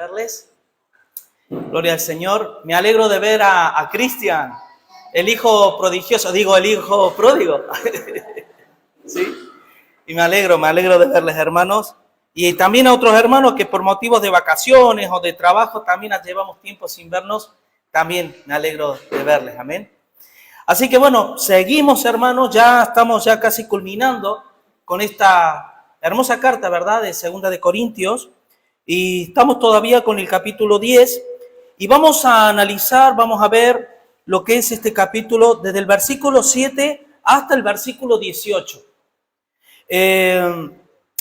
verles. Gloria al Señor. Me alegro de ver a Cristian, el hijo prodigioso, digo el hijo pródigo. ¿Sí? Y me alegro de verles, hermanos. Y también a otros hermanos que por motivos de vacaciones o de trabajo también llevamos tiempo sin vernos. También me alegro de verles. Amén. Así que bueno, seguimos, hermanos. Ya estamos casi culminando con esta hermosa carta, ¿verdad? De Segunda de Corintios. Y estamos todavía con el capítulo 10. Y vamos a analizar, vamos a ver lo que es este capítulo desde el versículo 7 hasta el versículo 18.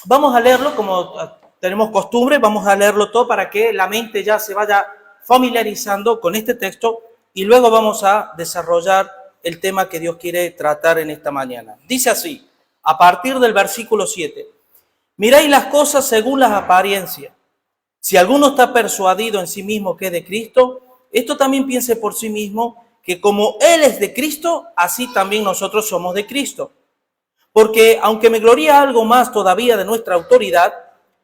Vamos a leerlo como tenemos costumbre, vamos a leerlo todo para que la mente ya se vaya familiarizando con este texto y luego vamos a desarrollar el tema que Dios quiere tratar en esta mañana. Dice así, a partir del versículo 7, miráis las cosas según las apariencias. Si alguno está persuadido en sí mismo que es de Cristo, esto también piense por sí mismo que como Él es de Cristo, así también nosotros somos de Cristo. Porque aunque me gloría algo más todavía de nuestra autoridad,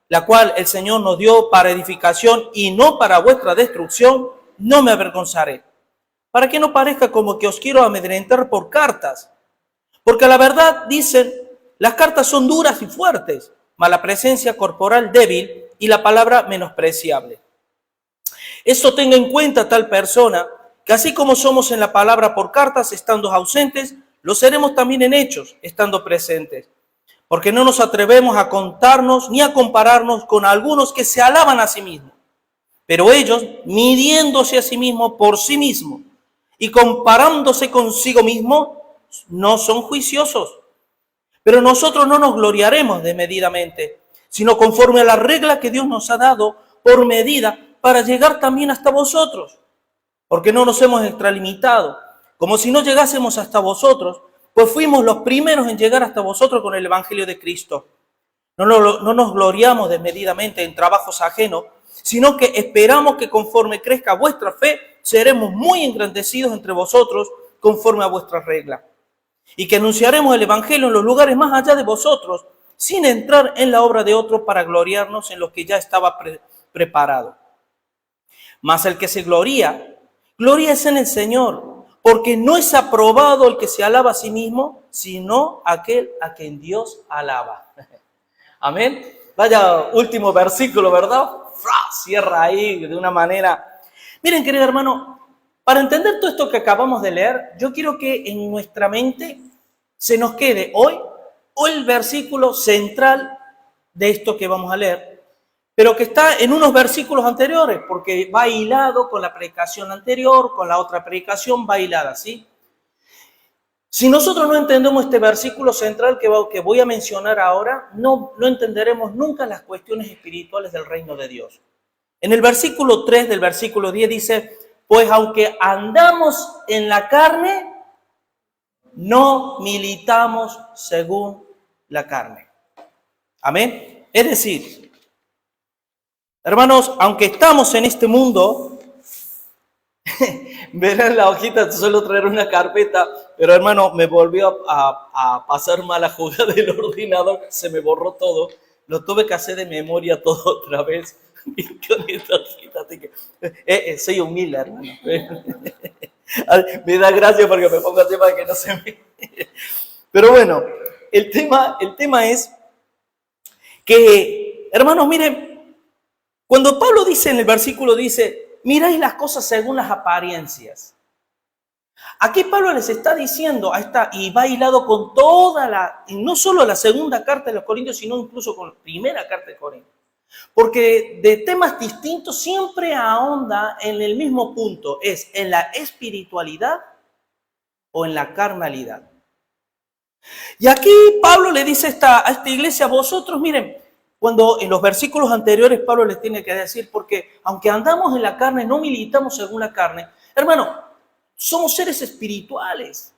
la cual el Señor nos dio para edificación y no para vuestra destrucción, no me avergonzaré. Para que no parezca como que os quiero amedrentar por cartas. Porque a la verdad dicen, las cartas son duras y fuertes, mas la presencia corporal débil y la palabra menospreciable. Esto tenga en cuenta tal persona, que así como somos en la palabra por cartas, estando ausentes, lo seremos también en hechos, estando presentes. Porque no nos atrevemos a contarnos ni a compararnos con algunos que se alaban a sí mismos. Pero ellos, midiéndose a sí mismos por sí mismos y comparándose consigo mismos, no son juiciosos. Pero nosotros no nos gloriaremos desmedidamente, sino conforme a la regla que Dios nos ha dado por medida para llegar también hasta vosotros. Porque no nos hemos extralimitado, como si no llegásemos hasta vosotros, pues fuimos los primeros en llegar hasta vosotros con el Evangelio de Cristo. No nos gloriamos desmedidamente en trabajos ajenos, sino que esperamos que conforme crezca vuestra fe, seremos muy engrandecidos entre vosotros conforme a vuestra regla. Y que anunciaremos el Evangelio en los lugares más allá de vosotros, sin entrar en la obra de otro para gloriarnos en lo que ya estaba preparado. Mas el que se gloría es en el Señor, porque no es aprobado el que se alaba a sí mismo, sino aquel a quien Dios alaba. Amén. Vaya último versículo, ¿verdad? Cierra ahí de una manera. Miren, querido hermano, para entender todo esto que acabamos de leer, yo quiero que en nuestra mente se nos quede hoy el versículo central de esto que vamos a leer, pero que está en unos versículos anteriores, porque va hilado con la predicación anterior, con la otra predicación, va hilada, ¿sí? Si nosotros no entendemos este versículo central que voy a mencionar ahora, no entenderemos nunca las cuestiones espirituales del reino de Dios. En el versículo 3 del versículo 10 dice, pues aunque andamos en la carne, no militamos según la carne. Amén. Es decir, hermanos, aunque estamos en este mundo, verán la hojita, suelo traer una carpeta, pero hermano, me volvió a pasar mala jugada del ordenador, se me borró todo, lo tuve que hacer de memoria todo otra vez. Con esta hojita, así que, soy humilde, hermano. Me da gracia porque me pongo así para que no se me... Pero bueno, el tema es que, hermanos, miren, cuando Pablo dice en el versículo, dice, miráis las cosas según las apariencias. Aquí Pablo les está diciendo, y va hilado con no solo la segunda carta de los Corintios, sino incluso con la primera carta de Corintios. Porque de temas distintos siempre ahonda en el mismo punto, es en la espiritualidad o en la carnalidad. Y aquí Pablo le dice a esta iglesia, vosotros, miren, cuando en los versículos anteriores Pablo les tiene que decir, porque aunque andamos en la carne, no militamos según la carne. Hermano, somos seres espirituales.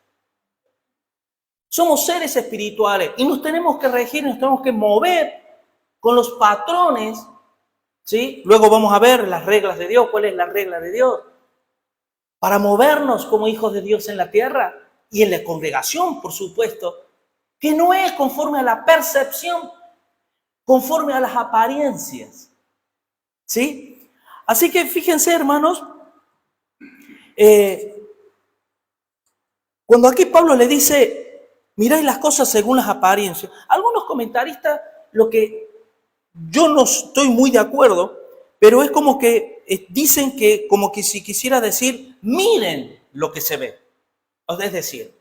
Somos seres espirituales y nos tenemos que regir, nos tenemos que mover con los patrones, ¿sí? Luego vamos a ver las reglas de Dios, cuál es la regla de Dios, para movernos como hijos de Dios en la tierra y en la congregación, por supuesto, que no es conforme a la percepción, conforme a las apariencias, ¿sí? Así que fíjense, hermanos, cuando aquí Pablo le dice, miráis las cosas según las apariencias, algunos comentaristas, lo que yo no estoy muy de acuerdo, pero es como que dicen que, como que si quisiera decir, miren lo que se ve. Es decir,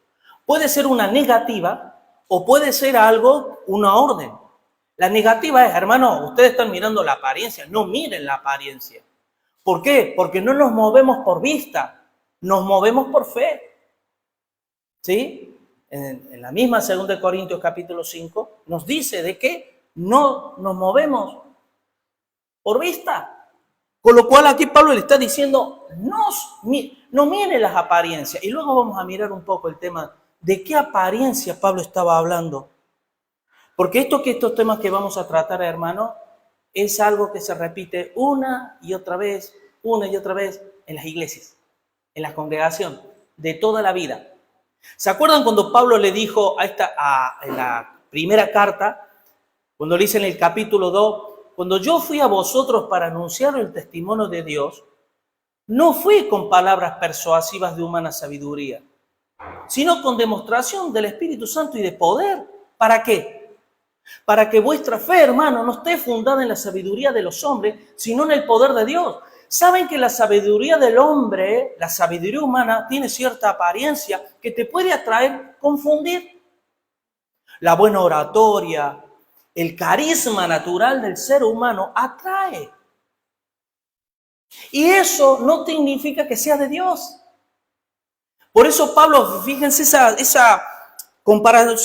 puede ser una negativa o puede ser algo, una orden. La negativa es, hermano, ustedes están mirando la apariencia, no miren la apariencia. ¿Por qué? Porque no nos movemos por vista, nos movemos por fe. ¿Sí? En la misma 2 Corintios capítulo 5 nos dice de que no nos movemos por vista. Con lo cual aquí Pablo le está diciendo, no miren las apariencias. Y luego vamos a mirar un poco el tema de qué apariencia Pablo estaba hablando. Porque estos temas que vamos a tratar, hermano, es algo que se repite una y otra vez en las iglesias, en la congregación, de toda la vida. ¿Se acuerdan cuando Pablo le dijo en la primera carta, cuando le dice en el capítulo 2, cuando yo fui a vosotros para anunciar el testimonio de Dios, no fui con palabras persuasivas de humana sabiduría, sino con demostración del Espíritu Santo y de poder. ¿Para qué? Para que vuestra fe, hermano, no esté fundada en la sabiduría de los hombres, sino en el poder de Dios. ¿Saben que la sabiduría del hombre, la sabiduría humana, tiene cierta apariencia que te puede atraer, confundir? La buena oratoria, el carisma natural del ser humano atrae. Y eso no significa que sea de Dios. Por eso Pablo, fíjense esa comparación,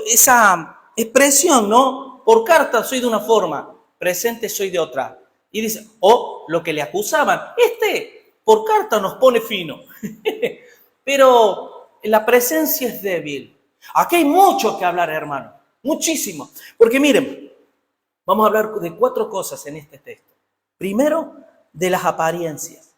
esa expresión, ¿no? Por carta soy de una forma, presente soy de otra. Y dice, lo que le acusaban, por carta nos pone fino. Pero la presencia es débil. Aquí hay mucho que hablar, hermano, muchísimo. Porque miren, vamos a hablar de 4 cosas en este texto. Primero, de las apariencias.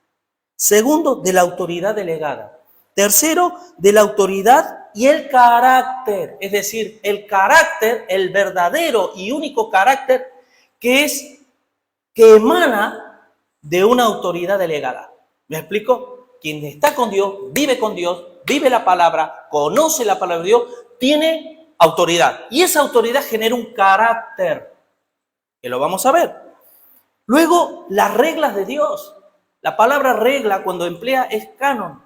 Segundo, de la autoridad delegada. Tercero, de la autoridad y el carácter. Es decir, el carácter, el verdadero y único carácter que emana de una autoridad delegada. ¿Me explico? Quien está con Dios, vive la palabra, conoce la palabra de Dios, tiene autoridad. Y esa autoridad genera un carácter, que lo vamos a ver. Luego, las reglas de Dios. La palabra regla, cuando emplea, es canon.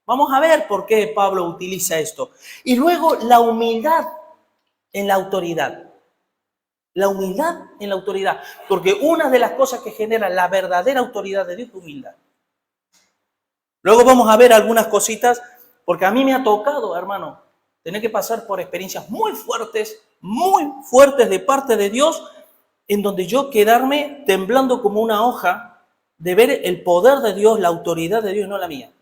Vamos a ver por qué Pablo utiliza esto. Y luego, la humildad en la autoridad. La humildad en la autoridad. Porque una de las cosas que genera la verdadera autoridad de Dios es humildad. Luego vamos a ver algunas cositas, porque a mí me ha tocado, hermano, tener que pasar por experiencias muy fuertes de parte de Dios, en donde yo quedarme temblando como una hoja de ver el poder de Dios, la autoridad de Dios, no la mía.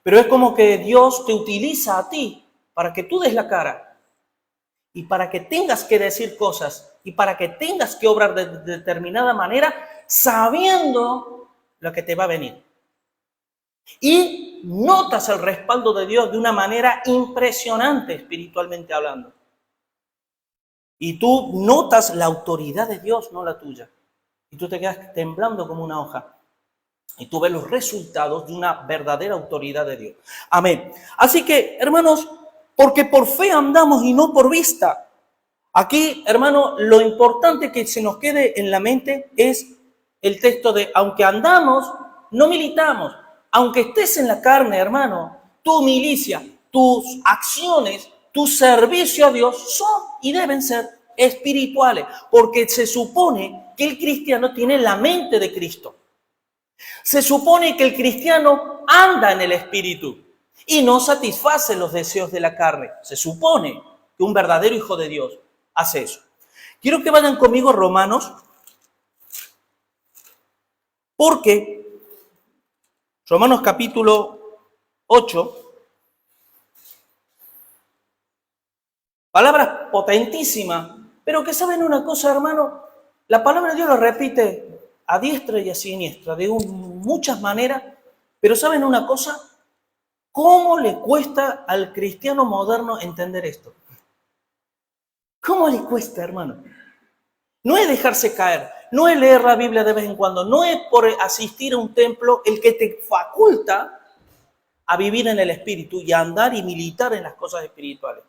Pero es como que Dios te utiliza a ti para que tú des la cara y para que tengas que decir cosas y para que tengas que obrar de determinada manera sabiendo lo que te va a venir. Y notas el respaldo de Dios de una manera impresionante espiritualmente hablando. Y tú notas la autoridad de Dios, no la tuya. Y tú te quedas temblando como una hoja. Y tú ves los resultados de una verdadera autoridad de Dios. Amén. Así que, hermanos, porque por fe andamos y no por vista. Aquí, hermano, lo importante que se nos quede en la mente es el texto de, aunque andamos, no militamos. Aunque estés en la carne, hermano, tu milicia, tus acciones, tu servicio a Dios son y deben ser espirituales. Porque se supone que el cristiano tiene la mente de Cristo. Se supone que el cristiano anda en el Espíritu y no satisface los deseos de la carne. Se supone que un verdadero hijo de Dios hace eso. Quiero que vayan conmigo a Romanos, porque Romanos capítulo 8, palabras potentísimas, pero que saben una cosa, hermano, la palabra de Dios lo repite a diestra y a siniestra, de muchas maneras, pero ¿saben una cosa? ¿Cómo le cuesta al cristiano moderno entender esto? ¿Cómo le cuesta, hermano? No es dejarse caer, no es leer la Biblia de vez en cuando, no es por asistir a un templo el que te faculta a vivir en el Espíritu y a andar y militar en las cosas espirituales.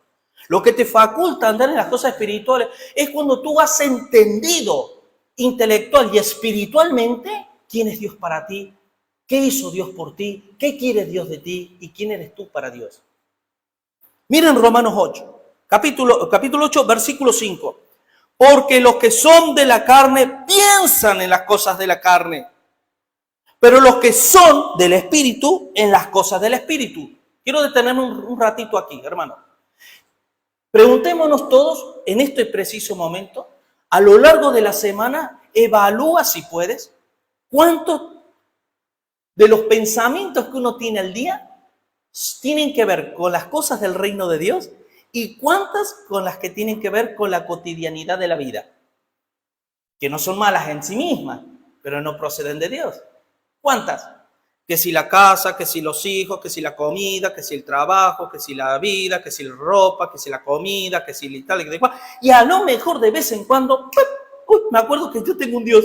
Lo que te faculta a andar en las cosas espirituales es cuando tú has entendido intelectual y espiritualmente quién es Dios para ti, qué hizo Dios por ti, qué quiere Dios de ti y quién eres tú para Dios. Miren Romanos 8, capítulo 8, versículo 5. Porque los que son de la carne piensan en las cosas de la carne, pero los que son del Espíritu en las cosas del Espíritu. Quiero detenerme un ratito aquí, hermano. Preguntémonos todos en este preciso momento, a lo largo de la semana, evalúa si puedes, cuántos de los pensamientos que uno tiene al día tienen que ver con las cosas del reino de Dios y cuántas con las que tienen que ver con la cotidianidad de la vida, que no son malas en sí mismas, pero no proceden de Dios. ¿Cuántas? Que si la casa, que si los hijos, que si la comida, que si el trabajo, que si la vida, que si la ropa, que si la comida, que si tal, que tal. Y a lo mejor de vez en cuando, me acuerdo que yo tengo un Dios.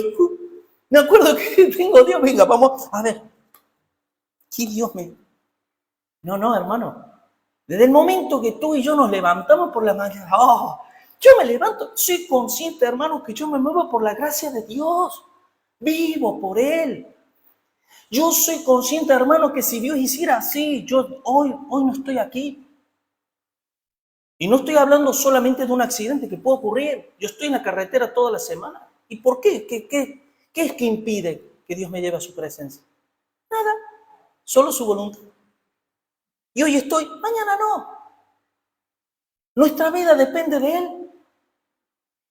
Me acuerdo que tengo Dios. Venga, vamos a ver. ¿Qué Dios me...? No, hermano. Desde el momento que tú y yo nos levantamos por la mañana, yo me levanto, soy consciente, hermano, que yo me muevo por la gracia de Dios. Vivo por Él. Yo soy consciente, hermano, que si Dios hiciera así, yo hoy no estoy aquí. Y no estoy hablando solamente de un accidente que puede ocurrir. Yo estoy en la carretera toda la semana. ¿Y por qué? ¿Qué es que impide que Dios me lleve a su presencia? Nada, solo su voluntad. Y hoy estoy, mañana no. Nuestra vida depende de Él.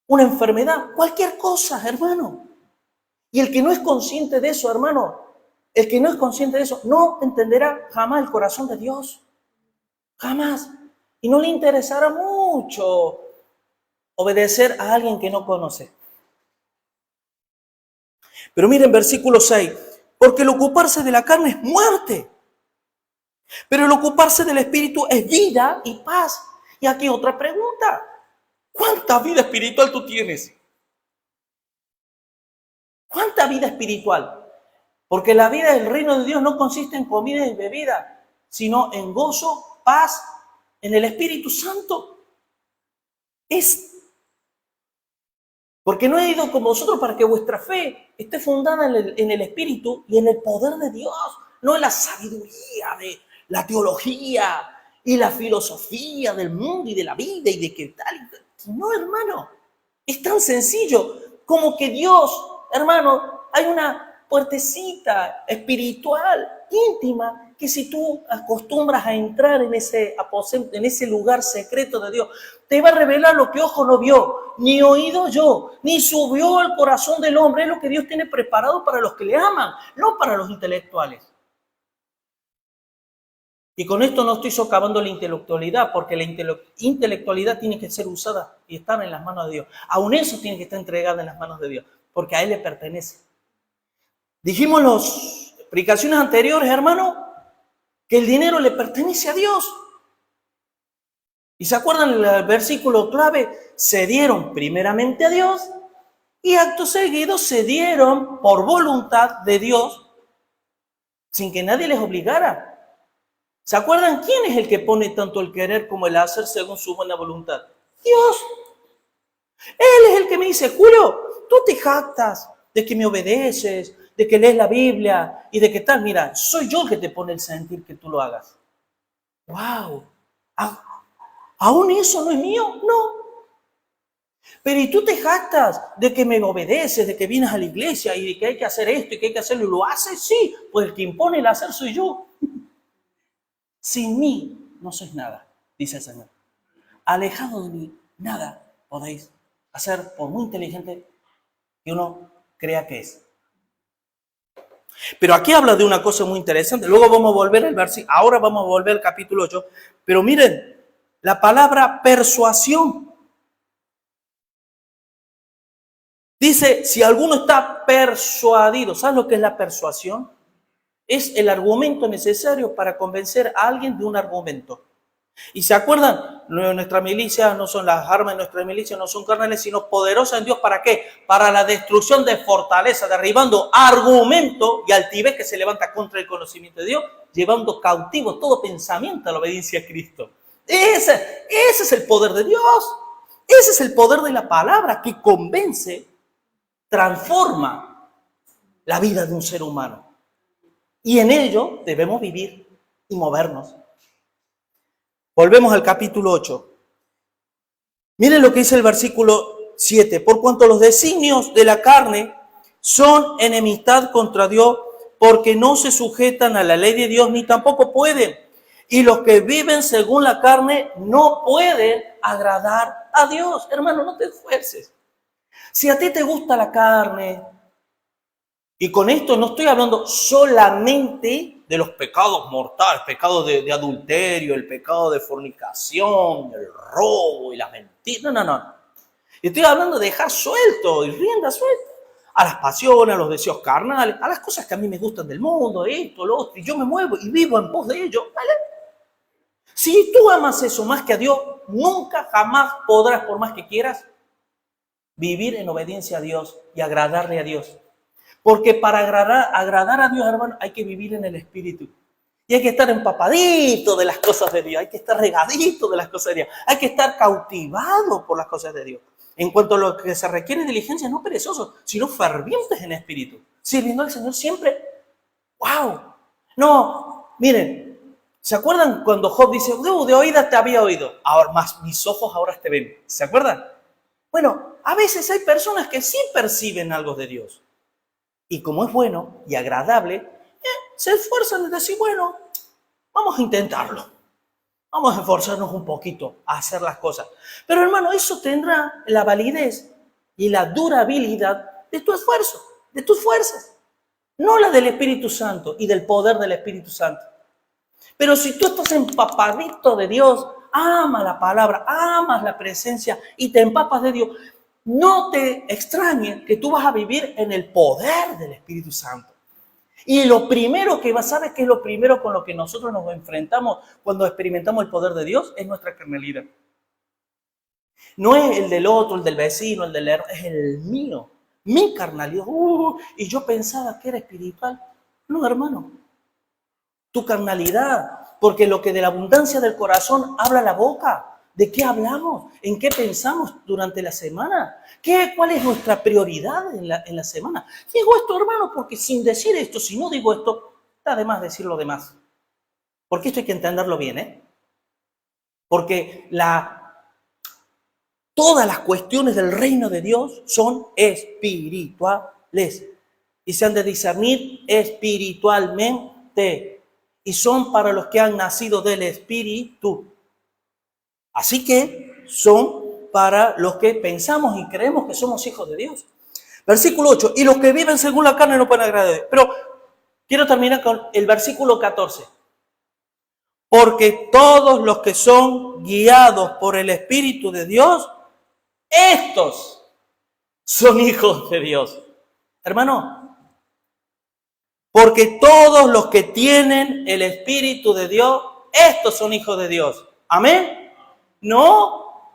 Una enfermedad, cualquier cosa, hermano. Y el que no es consciente de eso, hermano, el que no es consciente de eso, no entenderá jamás el corazón de Dios. Jamás. Y no le interesará mucho obedecer a alguien que no conoce. Pero miren versículo 6. Porque el ocuparse de la carne es muerte. Pero el ocuparse del Espíritu es vida y paz. Y aquí otra pregunta. ¿Cuánta vida espiritual tú tienes? ¿Cuánta vida espiritual? Porque la vida del reino de Dios no consiste en comida y bebida, sino en gozo, paz, en el Espíritu Santo. Porque no he ido con vosotros para que vuestra fe esté fundada en el Espíritu y en el poder de Dios, no en la sabiduría de la teología y la filosofía del mundo y de la vida y de qué tal. No, hermano, es tan sencillo como que Dios, hermano, hay una puertecita espiritual, íntima, que si tú acostumbras a entrar en ese aposento, en ese lugar secreto de Dios, te va a revelar lo que ojo no vio, ni oído yo, ni subió al corazón del hombre. Es lo que Dios tiene preparado para los que le aman, no para los intelectuales. Y con esto no estoy socavando la intelectualidad, porque la intelectualidad tiene que ser usada y estar en las manos de Dios. Aún eso tiene que estar entregado en las manos de Dios, porque a Él le pertenece. Dijimos en las explicaciones anteriores, hermano, que el dinero le pertenece a Dios. ¿Y se acuerdan el versículo clave? Se dieron primeramente a Dios y acto seguido se dieron por voluntad de Dios sin que nadie les obligara. ¿Se acuerdan quién es el que pone tanto el querer como el hacer según su buena voluntad? Dios. Él es el que me dice, Julio, tú te jactas de que me obedeces, de que lees la Biblia y de que tal. Mira, soy yo el que te pone el sentir que tú lo hagas. ¡Wow! ¿Aún eso no es mío? No. Pero y tú te jactas de que me obedeces, de que vienes a la iglesia y de que hay que hacer esto y que hay que hacerlo y lo haces, sí. Pues el que impone el hacer soy yo. Sin mí no sois nada, dice el Señor. Alejado de mí, nada podéis hacer, por muy inteligente que uno crea que es. Pero aquí habla de una cosa muy interesante. Luego vamos a volver al versículo. Ahora vamos a volver al capítulo 8. Pero miren, la palabra persuasión. Dice, si alguno está persuadido. ¿Sabes lo que es la persuasión? Es el argumento necesario para convencer a alguien de un argumento. Y se acuerdan, nuestra milicia no son las armas de nuestra milicia, no son carnales, sino poderosas en Dios. ¿Para qué? Para la destrucción de fortaleza, derribando argumento y altivez que se levanta contra el conocimiento de Dios, llevando cautivo todo pensamiento a la obediencia a Cristo. Ese es el poder de Dios. Ese es el poder de la palabra que convence, transforma la vida de un ser humano. Y en ello debemos vivir y movernos. Volvemos al capítulo 8. Miren lo que dice el versículo 7. Por cuanto los designios de la carne son enemistad contra Dios, porque no se sujetan a la ley de Dios, ni tampoco pueden. Y los que viven según la carne no pueden agradar a Dios. Hermano, no te esfuerces. Si a ti te gusta la carne, y con esto no estoy hablando solamente de los pecados mortales, pecados de adulterio, el pecado de fornicación, el robo y las mentiras. No. Estoy hablando de dejar suelto y rienda suelta a las pasiones, a los deseos carnales, a las cosas que a mí me gustan del mundo, esto, lo otro, y yo me muevo y vivo en pos de ello, ¿vale? Si tú amas eso más que a Dios, nunca jamás podrás, por más que quieras, vivir en obediencia a Dios y agradarle a Dios. Porque para agradar a Dios, hermano, hay que vivir en el Espíritu. Y hay que estar empapadito de las cosas de Dios. Hay que estar regadito de las cosas de Dios. Hay que estar cautivado por las cosas de Dios. En cuanto a lo que se requiere diligencia, no perezosos, sino fervientes en espíritu. Sirviendo al Señor siempre. ¡Wow! No, miren, ¿se acuerdan cuando Job dice, de oídas te había oído, ahora más mis ojos ahora te ven? ¿Se acuerdan? Bueno, a veces hay personas que sí perciben algo de Dios. Y como es bueno y agradable, se esfuerzan en decir, bueno, vamos a intentarlo. Vamos a esforzarnos un poquito a hacer las cosas. Pero hermano, eso tendrá la validez y la durabilidad de tu esfuerzo, de tus fuerzas. No la del Espíritu Santo y del poder del Espíritu Santo. Pero si tú estás empapadito de Dios, amas la palabra, amas la presencia y te empapas de Dios, no te extrañe que tú vas a vivir en el poder del Espíritu Santo. Y lo primero que vas a ver, que es lo primero con lo que nosotros nos enfrentamos cuando experimentamos el poder de Dios, es nuestra carnalidad. No es el del otro, el del vecino, el del hermano, es el mío, mi carnalidad. Y yo pensaba que era espiritual. No, hermano. Tu carnalidad, porque lo que de la abundancia del corazón habla la boca. ¿De qué hablamos? ¿En qué pensamos durante la semana? ¿Cuál es nuestra prioridad en la semana? Digo esto, hermano, porque sin decir esto, si no digo esto, está de más decir lo demás. Porque esto hay que entenderlo bien, ¿eh? Porque todas las cuestiones del reino de Dios son espirituales y se han de discernir espiritualmente y son para los que han nacido del Espíritu. Así que son para los que pensamos y creemos que somos hijos de Dios. Versículo 8. Y los que viven según la carne no pueden agradar a Dios. Pero quiero terminar con el versículo 14. Porque todos los que son guiados por el Espíritu de Dios, estos son hijos de Dios. Hermano, porque todos los que tienen el Espíritu de Dios, estos son hijos de Dios. Amén. No,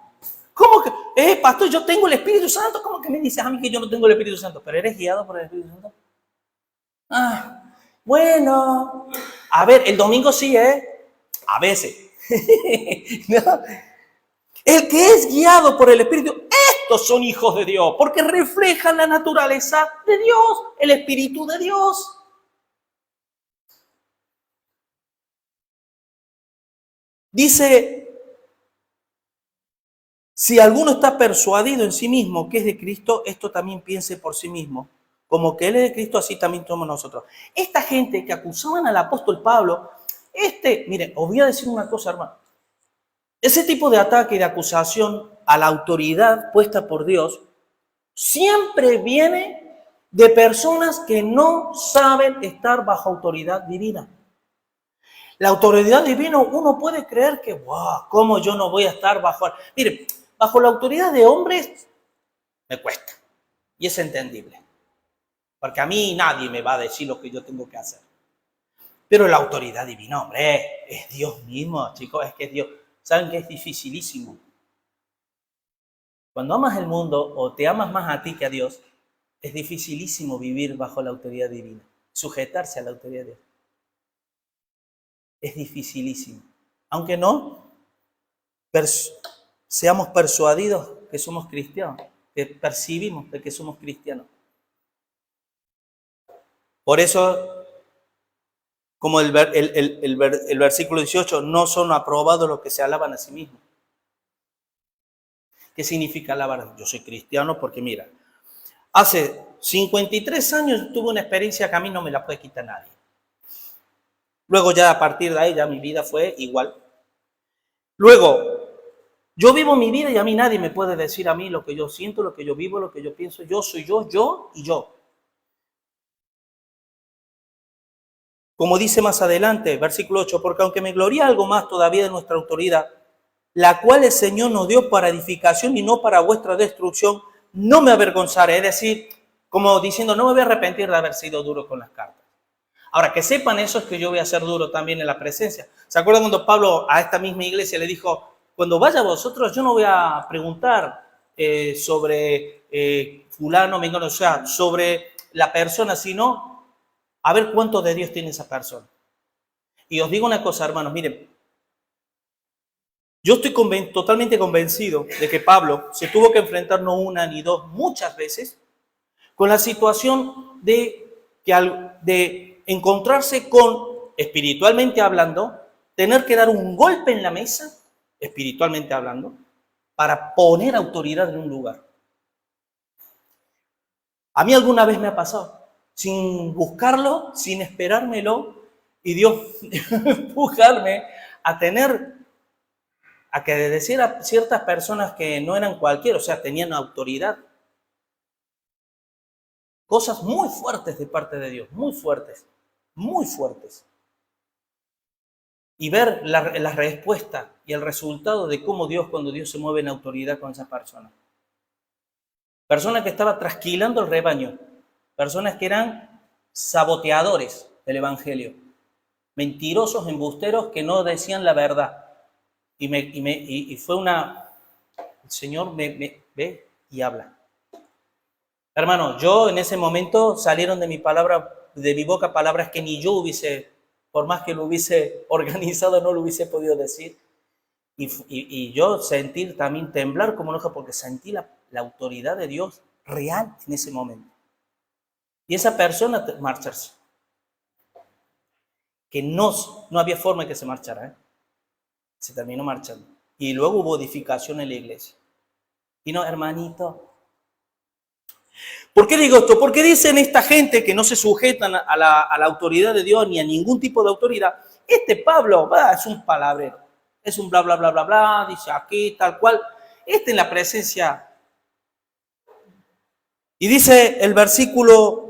¿cómo que? Pastor, yo tengo el Espíritu Santo. ¿Cómo que me dices a mí que yo no tengo el Espíritu Santo? ¿Pero eres guiado por el Espíritu Santo? Bueno. A ver, el domingo sí, a veces. ¿No? El que es guiado por el Espíritu, estos son hijos de Dios, porque reflejan la naturaleza de Dios, el Espíritu de Dios. Dice, si alguno está persuadido en sí mismo que es de Cristo, esto también piense por sí mismo. Como que Él es de Cristo, así también somos nosotros. Esta gente que acusaban al apóstol Pablo, miren, os voy a decir una cosa, hermano. Ese tipo de ataque y de acusación a la autoridad puesta por Dios siempre viene de personas que no saben estar bajo autoridad divina. La autoridad divina, uno puede creer que, wow, ¿cómo yo no voy a estar bajo? Mire, bajo la autoridad de hombres me cuesta y es entendible. Porque a mí nadie me va a decir lo que yo tengo que hacer. Pero la autoridad divina, hombre, es Dios mismo, chicos, es que es Dios. saben que es dificilísimo. Cuando amas el mundo o te amas más a ti que a Dios, es dificilísimo vivir bajo la autoridad divina, sujetarse a la autoridad de Dios. Es dificilísimo. Aunque no seamos persuadidos que somos cristianos, que percibimos de que somos cristianos. Por eso, como el versículo 18, no son aprobados los que se alaban a sí mismos. ¿Qué significa alabar? Yo soy cristiano porque mira, hace 53 años tuve una experiencia que a mí no me la puede quitar nadie. Luego ya a partir de ahí ya mi vida fue igual. Luego, yo vivo mi vida y a mí nadie me puede decir a mí lo que yo siento, lo que yo vivo, lo que yo pienso. Yo soy yo y yo. Como dice más adelante, versículo 8, porque aunque me gloría algo más todavía de nuestra autoridad, la cual el Señor nos dio para edificación y no para vuestra destrucción, no me avergonzaré. Es decir, como diciendo, no me voy a arrepentir de haber sido duro con las cartas. Ahora, que sepan eso es que yo voy a ser duro también en la presencia. ¿Se acuerdan cuando Pablo a esta misma iglesia le dijo, cuando vaya vosotros yo no voy a preguntar sobre fulano, mengano, o sea, sobre la persona, sino a ver cuánto de Dios tiene esa persona? Y os digo una cosa, hermanos, miren, yo estoy totalmente convencido de que Pablo se tuvo que enfrentar no una ni dos, muchas veces, con la situación de encontrarse con, espiritualmente hablando, tener que dar un golpe en la mesa, espiritualmente hablando, para poner autoridad en un lugar. A mí alguna vez me ha pasado, sin buscarlo, sin esperármelo, y Dios empujarme a que decir a ciertas personas que no eran cualquiera, o sea, tenían autoridad. Cosas muy fuertes de parte de Dios, muy fuertes, muy fuertes. Y ver la respuesta y el resultado de cómo Dios, cuando Dios se mueve en autoridad con esa persona. Personas que estaban trasquilando el rebaño, personas que eran saboteadores del evangelio, mentirosos, embusteros que no decían la verdad. Y fue el Señor me ve y habla. Hermano, yo en ese momento salieron de mi boca palabras que ni yo hubiese, por más que lo hubiese organizado, no lo hubiese podido decir. Y yo sentí también temblar como una hoja porque sentí la autoridad de Dios real en ese momento. Y esa persona marcharse. Que no había forma de que se marchara. Se terminó marchando. Y luego hubo edificación en la iglesia. Y no, hermanito. ¿Por qué digo esto? Porque dicen esta gente que no se sujetan a la autoridad de Dios ni a ningún tipo de autoridad. Este Pablo es un palabrero. Es un bla, bla, bla, bla, bla. Dice aquí, tal cual. En la presencia. Y dice el versículo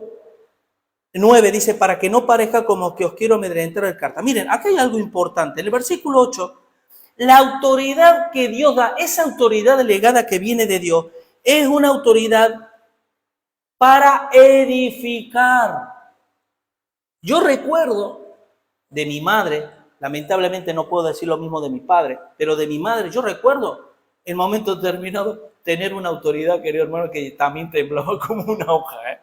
9, dice, para que no parezca como que os quiero amedrentar el carta. Miren, acá hay algo importante. En el versículo 8, la autoridad que Dios da, esa autoridad delegada que viene de Dios, es una autoridad para edificar. Yo recuerdo de mi madre, lamentablemente no puedo decir lo mismo de mi padre, pero de mi madre, yo recuerdo en momento determinado tener una autoridad, querido hermano, que también temblaba como una hoja,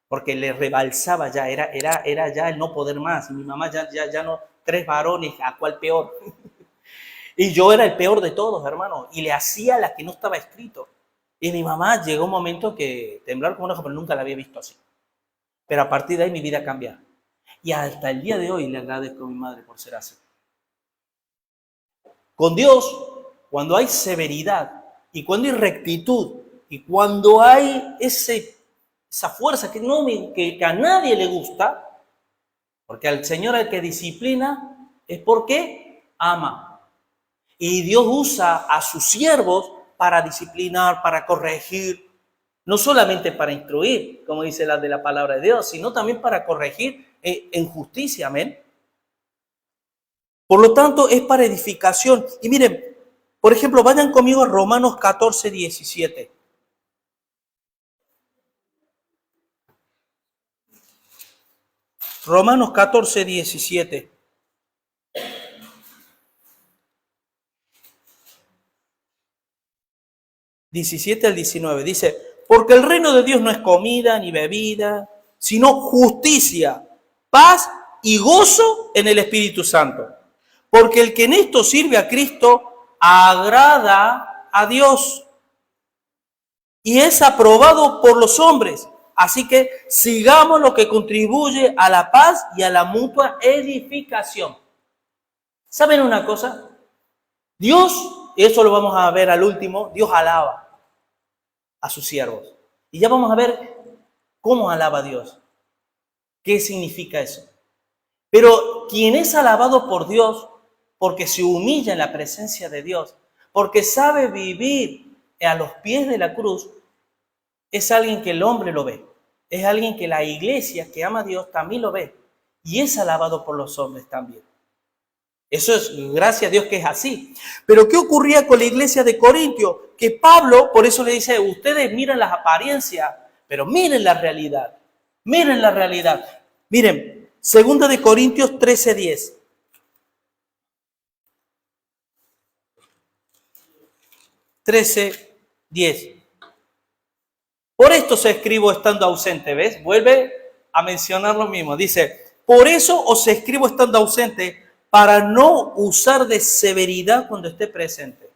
porque le rebalsaba ya, era ya el no poder más, y mi mamá ya no, 3 varones, ¿a cuál peor? Y yo era el peor de todos, hermano, y le hacía la que no estaba escrito. Y mi mamá llegó un momento que temblar como una hoja, pero nunca la había visto así. Pero a partir de ahí mi vida cambia. Y hasta el día de hoy le agradezco a mi madre por ser así. Con Dios, cuando hay severidad y cuando hay rectitud y cuando hay esa fuerza que a nadie le gusta, porque al Señor al que disciplina es porque ama. Y Dios usa a sus siervos para disciplinar, para corregir, no solamente para instruir, como dice la de la palabra de Dios, sino también para corregir en justicia, amén. Por lo tanto, es para edificación. Y miren, por ejemplo, vayan conmigo a Romanos 14, 17. Romanos 14, 17. 17 al 19. Dice, porque el reino de Dios no es comida ni bebida, sino justicia, paz y gozo en el Espíritu Santo. Porque el que en esto sirve a Cristo agrada a Dios y es aprobado por los hombres. Así que sigamos lo que contribuye a la paz y a la mutua edificación. ¿Saben una cosa? Dios, y eso lo vamos a ver al último, Dios alaba a sus siervos. Y ya vamos a ver cómo alaba a Dios. ¿Qué significa eso? Pero quien es alabado por Dios, porque se humilla en la presencia de Dios, porque sabe vivir a los pies de la cruz, es alguien que el hombre lo ve. Es alguien que la iglesia que ama a Dios también lo ve. Y es alabado por los hombres también. Eso es, gracias a Dios que es así. Pero ¿qué ocurría con la iglesia de Corintio? Que Pablo, por eso le dice, ustedes miren las apariencias, pero miren la realidad. Miren la realidad. Miren, 2 de Corintios 13:10. 13:10. Por esto os escribo estando ausente, ¿ves? Vuelve a mencionar lo mismo. Dice, por eso os escribo estando ausente, para no usar de severidad cuando esté presente. O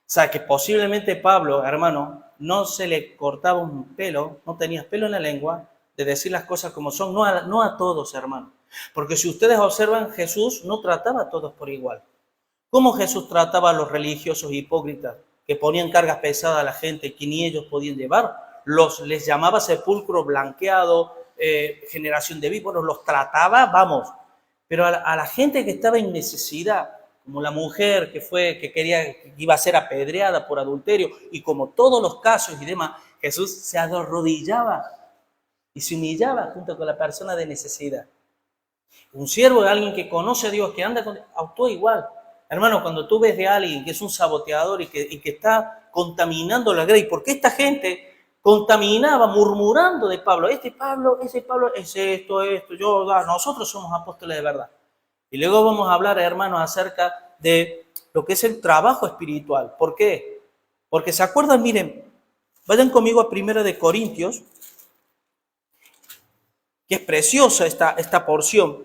sea, que posiblemente Pablo, hermano, no se le cortaba un pelo, no tenía pelo en la lengua, de decir las cosas como son, no a todos, hermano. Porque si ustedes observan, Jesús no trataba a todos por igual. ¿Cómo Jesús trataba a los religiosos hipócritas que ponían cargas pesadas a la gente que ni ellos podían llevar? Les llamaba sepulcro blanqueado, generación de víboras, los trataba, vamos. Pero a la gente que estaba en necesidad, como la mujer que iba a ser apedreada por adulterio, y como todos los casos y demás, Jesús se arrodillaba y se humillaba junto con la persona de necesidad. Un siervo de alguien que conoce a Dios, que actúa igual. Hermano, cuando tú ves de alguien que es un saboteador y que está contaminando la grey, porque esta gente contaminaba murmurando de Pablo, ese Pablo es esto, nosotros somos apóstoles de verdad. Y luego vamos a hablar, hermanos, acerca de lo que es el trabajo espiritual. ¿Por qué? Porque se acuerdan, miren, vayan conmigo a 1 de Corintios, que es preciosa esta porción.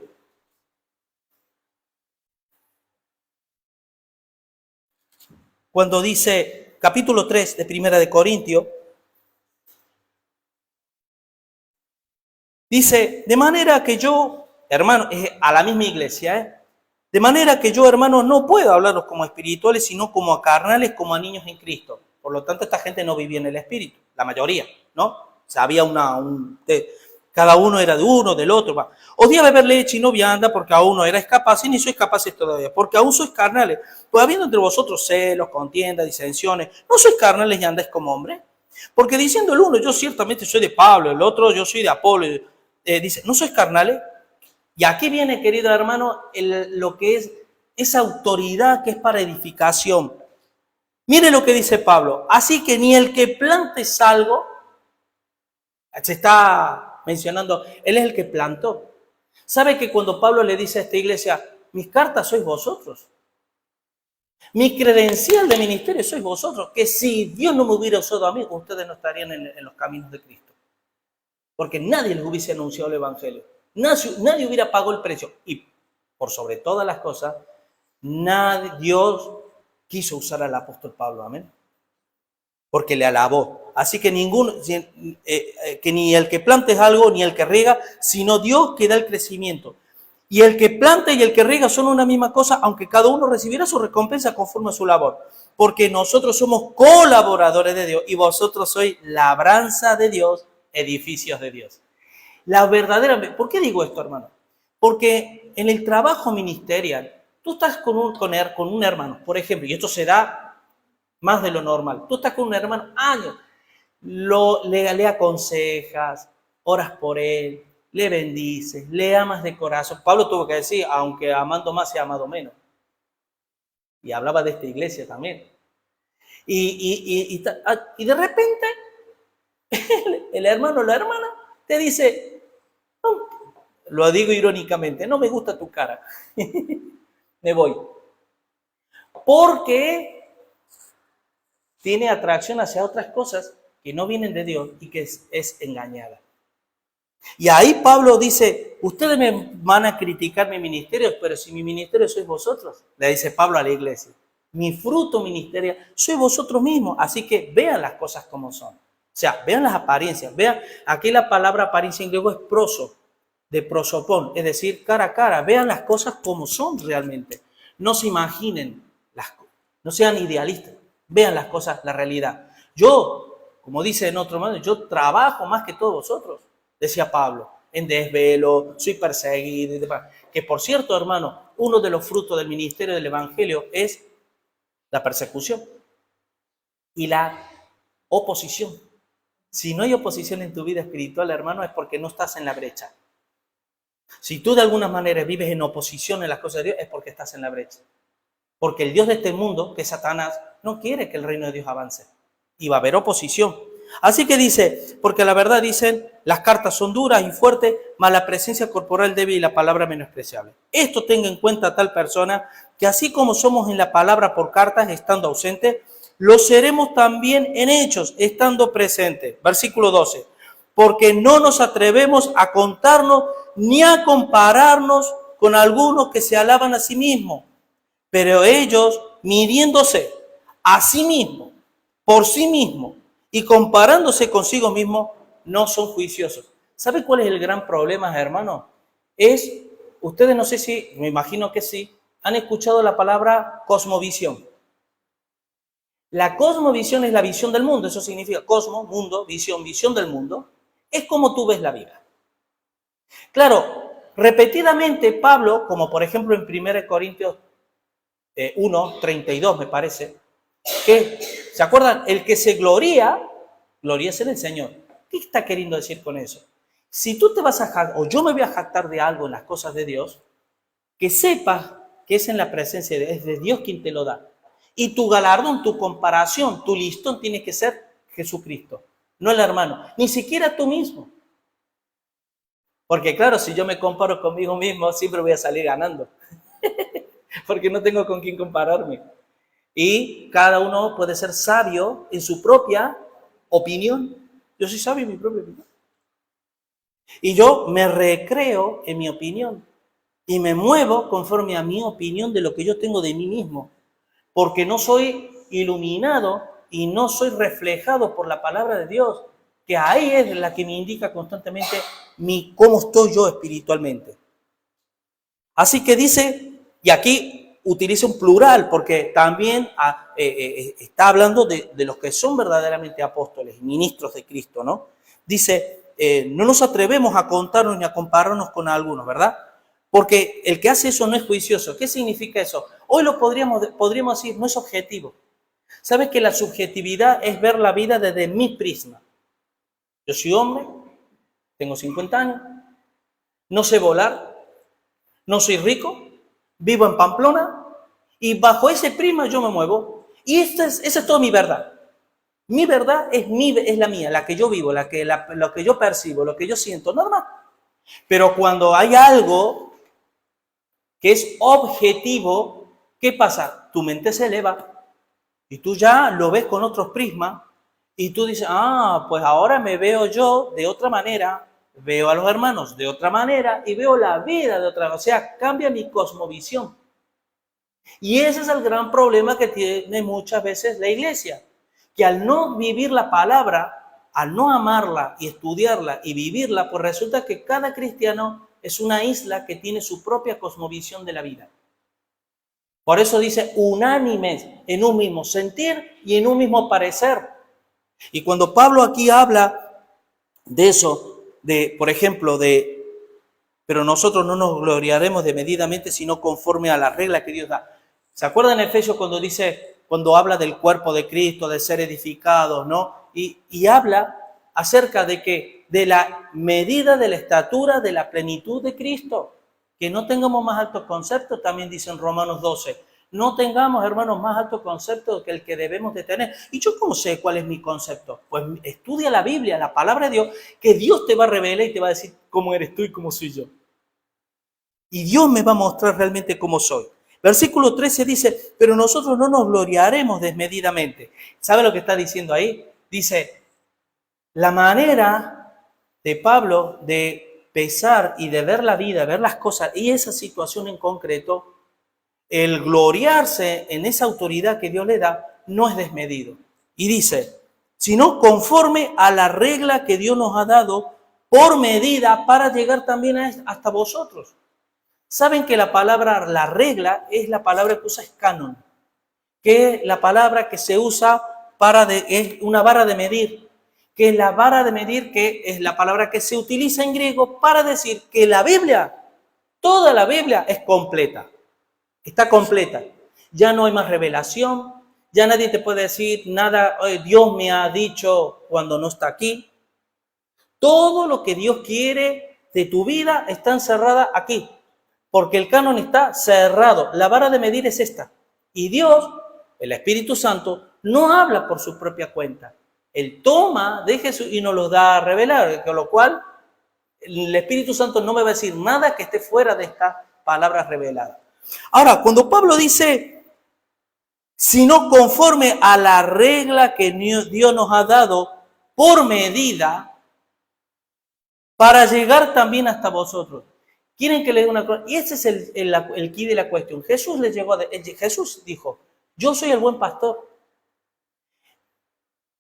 Cuando dice, capítulo 3 de 1 de Corintios, dice, de manera que yo, hermano, a la misma iglesia, de manera que yo, hermano, no puedo hablaros como espirituales, sino como a carnales, como a niños en Cristo. Por lo tanto, esta gente no vivía en el espíritu, la mayoría, ¿no? O sea, había cada uno era de uno, del otro. Va. Os di a beber leche y no vianda, porque aún no erais capaces, ni sois capaces todavía, porque aún sois carnales. Pues habiendo entre vosotros celos, contiendas, disensiones, ¿no sois carnales y andáis como hombres? Porque diciendo el uno, yo ciertamente soy de Pablo, el otro, yo soy de Apolo, dice, ¿no sois carnales? Y aquí viene, querido hermano, lo que es esa autoridad que es para edificación. Mire lo que dice Pablo. Así que ni el que plante es algo, se está mencionando, él es el que plantó. ¿Sabe que cuando Pablo le dice a esta iglesia, mis cartas sois vosotros? Mi credencial de ministerio sois vosotros. Que si Dios no me hubiera usado a mí, ustedes no estarían en los caminos de Cristo. Porque nadie les hubiese anunciado el evangelio. Nadie hubiera pagado el precio. Y por sobre todas las cosas, Dios quiso usar al apóstol Pablo. Amén. Porque le alabó. Así que que ni el que planta es algo, ni el que riega, sino Dios que da el crecimiento. Y el que planta y el que riega son una misma cosa, aunque cada uno recibiera su recompensa conforme a su labor. Porque nosotros somos colaboradores de Dios y vosotros sois labranza de Dios, edificios de Dios. ¿Por qué digo esto, hermano? Porque en el trabajo ministerial, tú estás con un hermano, por ejemplo, y esto se da más de lo normal. Tú estás con un hermano años, le aconsejas, oras por él, le bendices, le amas de corazón. Pablo tuvo que decir, aunque amando más, se ha amado menos. Y hablaba de esta iglesia también. Y de repente, el hermano o la hermana te dice, no, lo digo irónicamente, no me gusta tu cara, me voy. Porque tiene atracción hacia otras cosas que no vienen de Dios y que es engañada. Y ahí Pablo dice, ustedes me van a criticar mi ministerio, pero si mi ministerio sois vosotros, le dice Pablo a la iglesia, mi fruto ministerial sois vosotros mismos, así que vean las cosas como son. O sea, vean las apariencias, vean, aquí la palabra apariencia en griego es proso, de prosopón, es decir, cara a cara, vean las cosas como son realmente. No se imaginen, no sean idealistas, vean las cosas, la realidad. Yo, como dice en otro modo, yo trabajo más que todos vosotros, decía Pablo, en desvelo, soy perseguido y demás. Que por cierto, hermano, uno de los frutos del ministerio del Evangelio es la persecución y la oposición. Si no hay oposición en tu vida espiritual, hermano, es porque no estás en la brecha. Si tú de alguna manera vives en oposición en las cosas de Dios, es porque estás en la brecha. Porque el Dios de este mundo, que es Satanás, no quiere que el reino de Dios avance. Y va a haber oposición. Así que dice, porque la verdad dicen, las cartas son duras y fuertes, mas la presencia corporal débil y la palabra menospreciable. Esto tenga en cuenta tal persona, que así como somos en la palabra por cartas, estando ausentes, lo seremos también en hechos, estando presentes. Versículo 12. Porque no nos atrevemos a contarnos ni a compararnos con algunos que se alaban a sí mismos, pero ellos, midiéndose a sí mismos, por sí mismos, y comparándose consigo mismos, no son juiciosos. ¿Sabe cuál es el gran problema, hermano? Ustedes no sé si, me imagino que sí, han escuchado la palabra cosmovisión. La cosmovisión es la visión del mundo, eso significa cosmo, mundo, visión del mundo. Es como tú ves la vida. Claro, repetidamente Pablo, como por ejemplo en 1 Corintios 1:32 me parece, que, ¿se acuerdan? El que se gloría en el Señor. ¿Qué está queriendo decir con eso? Si tú te vas a jactar, o yo me voy a jactar de algo en las cosas de Dios, que sepas que es en la presencia de Dios, es de Dios quien te lo da. Y tu galardón, tu comparación, tu listón tiene que ser Jesucristo, no el hermano, ni siquiera tú mismo. Porque claro, si yo me comparo conmigo mismo, siempre voy a salir ganando. Porque no tengo con quién compararme. Y cada uno puede ser sabio en su propia opinión. Yo soy sabio en mi propia opinión. Y yo me recreo en mi opinión. Y me muevo conforme a mi opinión de lo que yo tengo de mí mismo. Porque no soy iluminado y no soy reflejado por la palabra de Dios, que ahí es la que me indica constantemente cómo estoy yo espiritualmente. Así que dice, y aquí utiliza un plural, porque también está hablando de los que son verdaderamente apóstoles, ministros de Cristo, ¿no? Dice, no nos atrevemos a contarnos ni a compararnos con algunos, ¿verdad? Porque el que hace eso no es juicioso. ¿Qué significa eso? Hoy lo podríamos decir, no es objetivo. ¿Sabes que la subjetividad es ver la vida desde mi prisma? Yo soy hombre, tengo 50 años, no sé volar, no soy rico, vivo en Pamplona y bajo ese prisma yo me muevo. Y esa es toda mi verdad. Mi verdad es la mía, la que yo vivo, lo que yo percibo, lo que yo siento, nada más. Pero cuando hay algo que es objetivo, ¿qué pasa? Tu mente se eleva y tú ya lo ves con otros prismas y tú dices, pues ahora me veo yo de otra manera, veo a los hermanos de otra manera y veo la vida de otra manera. O sea, cambia mi cosmovisión. Y ese es el gran problema que tiene muchas veces la iglesia, que al no vivir la palabra, al no amarla y estudiarla y vivirla, pues resulta que cada cristiano es una isla que tiene su propia cosmovisión de la vida. Por eso dice unánimes en un mismo sentir y en un mismo parecer. Y cuando Pablo aquí habla de eso, por ejemplo, pero nosotros no nos gloriaremos desmedidamente, sino conforme a la regla que Dios da. ¿Se acuerdan en Efesios cuando habla del cuerpo de Cristo, de ser edificados, ¿no? Y habla acerca de la medida de la estatura de la plenitud de Cristo. Que no tengamos más altos conceptos, también dice en Romanos 12. No tengamos, hermanos, más alto concepto que el que debemos de tener. ¿Y yo cómo sé cuál es mi concepto? Pues estudia la Biblia, la palabra de Dios, que Dios te va a revelar y te va a decir cómo eres tú y cómo soy yo. Y Dios me va a mostrar realmente cómo soy. Versículo 13 dice, pero nosotros no nos gloriaremos desmedidamente. ¿Sabe lo que está diciendo ahí? Dice, la manera de Pablo de pensar y de ver la vida, ver las cosas y esa situación en concreto, el gloriarse en esa autoridad que Dios le da, no es desmedido. Y dice, sino conforme a la regla que Dios nos ha dado por medida para llegar también hasta vosotros. Saben que la palabra, la regla, es la palabra que usa es canon, que es la palabra que se usa es una vara de medir, que es la vara de medir, que es la palabra que se utiliza en griego para decir que la Biblia, toda la Biblia es completa, está completa. Ya no hay más revelación, ya nadie te puede decir nada, Dios me ha dicho cuando no está aquí. Todo lo que Dios quiere de tu vida está encerrada aquí. Porque el canon está cerrado. La vara de medir es esta. Y Dios, el Espíritu Santo, no habla por su propia cuenta. Él toma de Jesús y nos lo da a revelar. Con lo cual, el Espíritu Santo no me va a decir nada que esté fuera de esta palabra revelada. Ahora, cuando Pablo dice, sino conforme a la regla que Dios nos ha dado por medida, para llegar también hasta vosotros. ¿Quieren que le dé una cosa? Y ese es el quid de la cuestión. Jesús dijo, yo soy el buen pastor.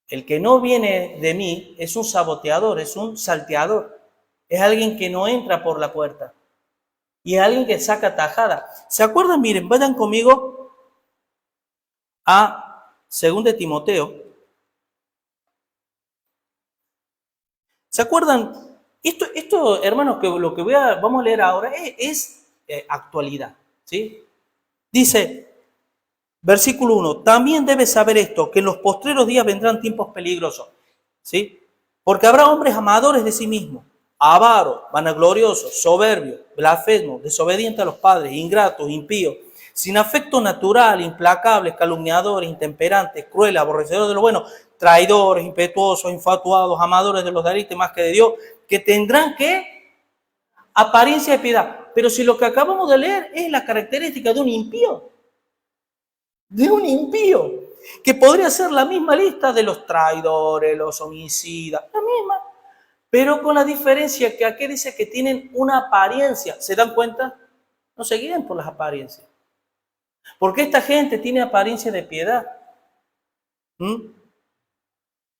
El que no viene de mí es un saboteador, es un salteador. Es alguien que no entra por la puerta. Y es alguien que saca tajada. ¿Se acuerdan? Miren, vayan conmigo a 2 de Timoteo. ¿Se acuerdan? Esto, hermanos, que lo que vamos a leer ahora es actualidad, ¿sí? Dice, versículo 1, también debes saber esto, que en los postreros días vendrán tiempos peligrosos, ¿sí? Porque habrá hombres amadores de sí mismos, avaros, vanagloriosos, soberbios, blasfemos, desobedientes a los padres, ingratos, impíos, sin afecto natural, implacables, calumniadores, intemperantes, crueles, aborrecedores de lo bueno, traidores, impetuosos, infatuados, amadores de los deleites más que de Dios, que tendrán que apariencia de piedad. Pero si lo que acabamos de leer es la característica de un impío, que podría ser la misma lista de los traidores, los homicidas, la misma, pero con la diferencia que aquí dice que tienen una apariencia. ¿Se dan cuenta? No se guíen por las apariencias. Porque esta gente tiene apariencia de piedad.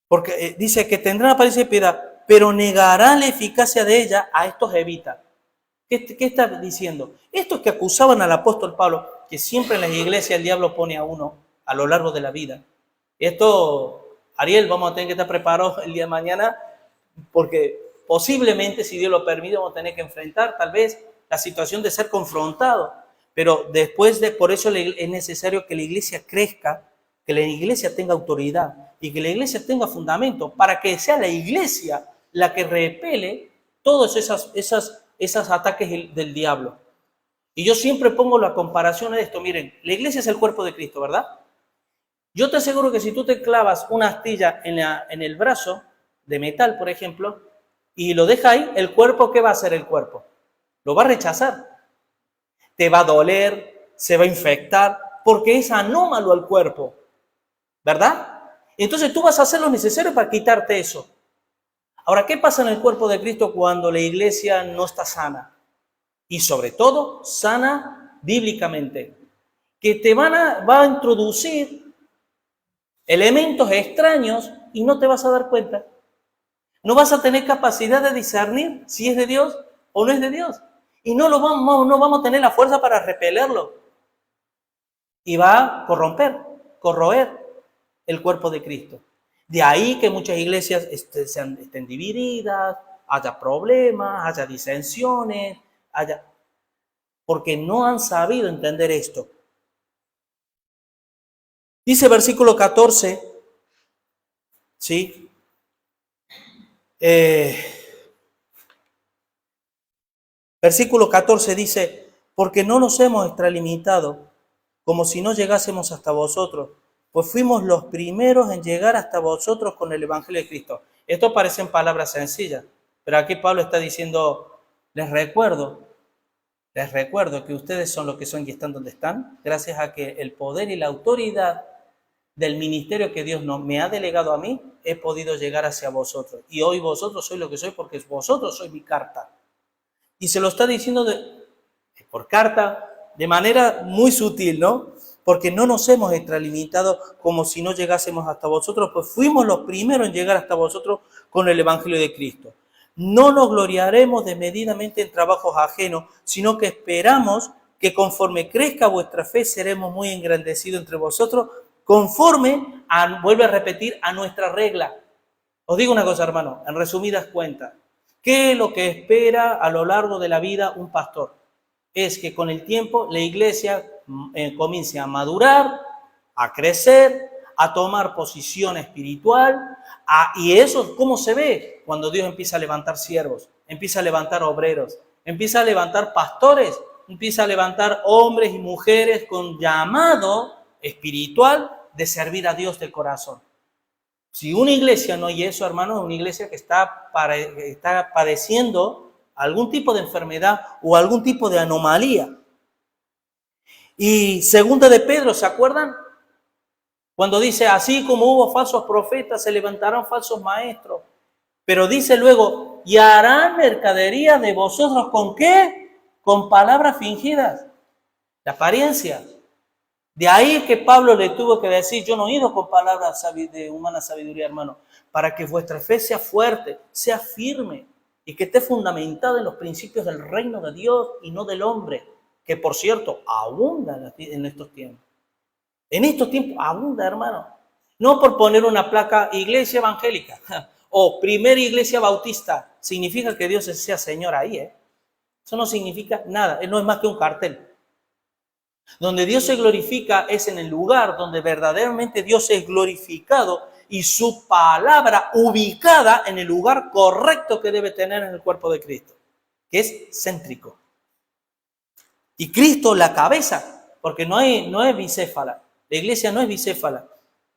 Porque dice que tendrán apariencia de piedad, pero negarán la eficacia de ella, a estos evita. ¿Qué está diciendo? Estos que acusaban al apóstol Pablo, que siempre en las iglesias el diablo pone a uno a lo largo de la vida. Esto, Ariel, vamos a tener que estar preparados el día de mañana, porque posiblemente, si Dios lo permite, vamos a tener que enfrentar tal vez la situación de ser confrontado. Pero por eso es necesario que la iglesia crezca, que la iglesia tenga autoridad y que la iglesia tenga fundamento para que sea la iglesia la que repele todos esos ataques del diablo. Y yo siempre pongo la comparación de esto. Miren, la iglesia es el cuerpo de Cristo, ¿verdad? Yo te aseguro que si tú te clavas una astilla en el brazo de metal, por ejemplo, y lo dejas ahí, el cuerpo, ¿qué va a hacer el cuerpo? Lo va a rechazar. Te va a doler, se va a infectar, porque es anómalo al cuerpo, ¿verdad? Entonces tú vas a hacer lo necesario para quitarte eso. Ahora, ¿qué pasa en el cuerpo de Cristo cuando la iglesia no está sana? Y sobre todo, sana bíblicamente. Que te va a introducir elementos extraños y no te vas a dar cuenta. No vas a tener capacidad de discernir si es de Dios o no es de Dios. Y no vamos a tener la fuerza para repelerlo. Y va a corroer el cuerpo de Cristo. De ahí que muchas iglesias estén divididas, haya problemas, haya disensiones, porque no han sabido entender esto. Dice versículo 14, ¿sí? Versículo 14 dice, porque no nos hemos extralimitado, como si no llegásemos hasta vosotros, pues fuimos los primeros en llegar hasta vosotros con el Evangelio de Cristo. Esto parecen palabras sencillas, pero aquí Pablo está diciendo, les recuerdo Les recuerdo que ustedes son los que son y están donde están, gracias a que el poder y la autoridad del ministerio que Dios me ha delegado a mí, he podido llegar hacia vosotros. Y hoy vosotros sois lo que sois porque vosotros sois mi carta. Y se lo está diciendo por carta, de manera muy sutil, ¿no? Porque no nos hemos extralimitado como si no llegásemos hasta vosotros, pues fuimos los primeros en llegar hasta vosotros con el Evangelio de Cristo. No nos gloriaremos desmedidamente en trabajos ajenos, sino que esperamos que conforme crezca vuestra fe, seremos muy engrandecidos entre vosotros, conforme, vuelve a repetir, a nuestra regla. Os digo una cosa, hermano, en resumidas cuentas, ¿qué es lo que espera a lo largo de la vida un pastor? Es que con el tiempo la iglesia comience a madurar, a crecer, a tomar posición espiritual. Y eso, ¿cómo se ve? Cuando Dios empieza a levantar siervos, empieza a levantar obreros, empieza a levantar pastores, empieza a levantar hombres y mujeres con llamado espiritual de servir a Dios de corazón. Si una iglesia no hay eso, hermano, es una iglesia que está padeciendo algún tipo de enfermedad o algún tipo de anomalía. Y segunda de Pedro, ¿se acuerdan? Cuando dice, así como hubo falsos profetas, se levantarán falsos maestros. Pero dice luego, y harán mercadería de vosotros, ¿con qué? Con palabras fingidas, de apariencia. De ahí que Pablo le tuvo que decir, yo no he ido con palabras de humana sabiduría, hermano, para que vuestra fe sea fuerte, sea firme y que esté fundamentada en los principios del reino de Dios y no del hombre, que por cierto, abunda en estos tiempos. En estos tiempos abunda, hermano. No por poner una placa, iglesia evangélica o primera iglesia bautista, significa que Dios sea Señor ahí, ¿eh? Eso no significa nada, no es más que un cartel. Donde Dios se glorifica es en el lugar donde verdaderamente Dios es glorificado y su palabra ubicada en el lugar correcto que debe tener en el cuerpo de Cristo, que es céntrico. Y Cristo la cabeza, porque no es bicéfala. La iglesia no es bicéfala.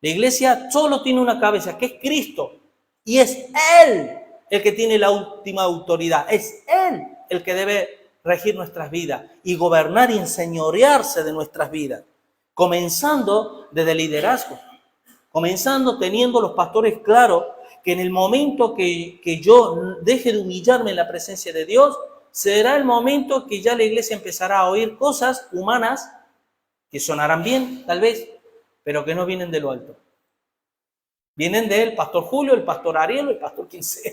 La iglesia solo tiene una cabeza, que es Cristo. Y es Él el que tiene la última autoridad. Es Él el que debe regir nuestras vidas y gobernar y enseñorearse de nuestras vidas. Comenzando desde el liderazgo. Comenzando teniendo los pastores claros que en el momento que yo deje de humillarme en la presencia de Dios, será el momento que ya la iglesia empezará a oír cosas humanas que sonarán bien, tal vez, pero que no vienen de lo alto. Vienen del pastor Julio, el pastor Ariel, el pastor quien sea.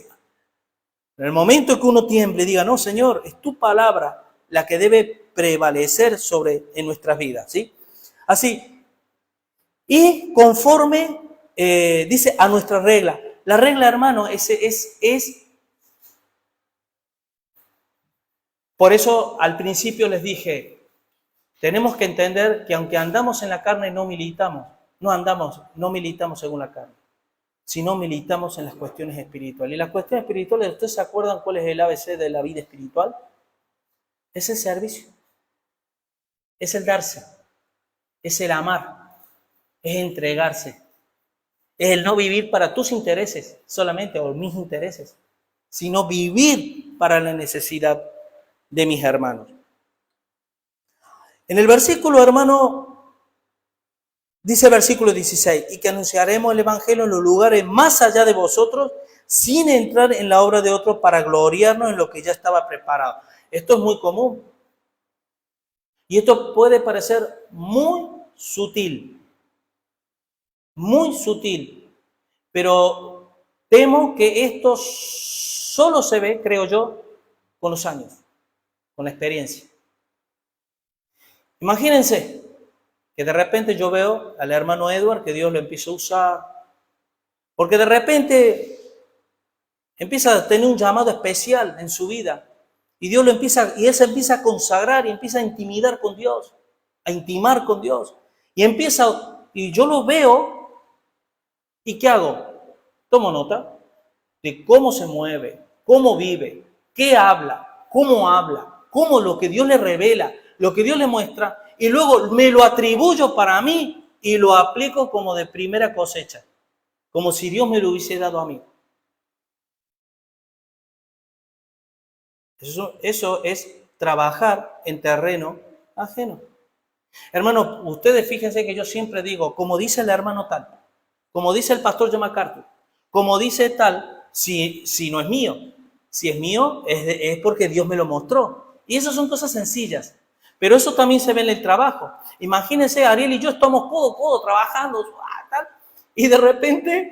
En el momento que uno tiemble y diga, no, Señor, es tu palabra la que debe prevalecer en nuestras vidas, ¿sí? Así, y conforme, dice, a nuestra regla. La regla, hermano, es por eso al principio les dije, tenemos que entender que aunque andamos en la carne no militamos según la carne, sino militamos en las cuestiones espirituales. Y las cuestiones espirituales, ¿ustedes se acuerdan cuál es el ABC de la vida espiritual? Es el servicio, es el darse, es el amar, es entregarse, es el no vivir para tus intereses solamente o mis intereses, sino vivir para la necesidad de mis hermanos. En el versículo, hermano, dice versículo 16, y que anunciaremos el evangelio en los lugares más allá de vosotros, sin entrar en la obra de otro para gloriarnos en lo que ya estaba preparado. Esto es muy común. Y esto puede parecer muy sutil, pero temo que esto solo se ve, creo yo, con los años, con la experiencia. Imagínense que de repente yo veo al hermano Edward que Dios lo empieza a usar, porque de repente empieza a tener un llamado especial en su vida y Dios él se empieza a consagrar y empieza a intimidar con Dios, a intimar con Dios y yo lo veo y ¿qué hago? Tomo nota de cómo se mueve, cómo vive, qué habla, cómo lo que Dios le revela, lo que Dios le muestra, y luego me lo atribuyo para mí y lo aplico como de primera cosecha, como si Dios me lo hubiese dado a mí. Eso es trabajar en terreno ajeno. Hermano, ustedes fíjense que yo siempre digo, como dice el hermano tal, como dice el pastor John MacArthur, como dice tal, si no es mío. Si es mío, es porque Dios me lo mostró. Y esas son cosas sencillas. Pero eso también se ve en el trabajo. Imagínense, Ariel y yo estamos codo a codo trabajando, tal, y de repente,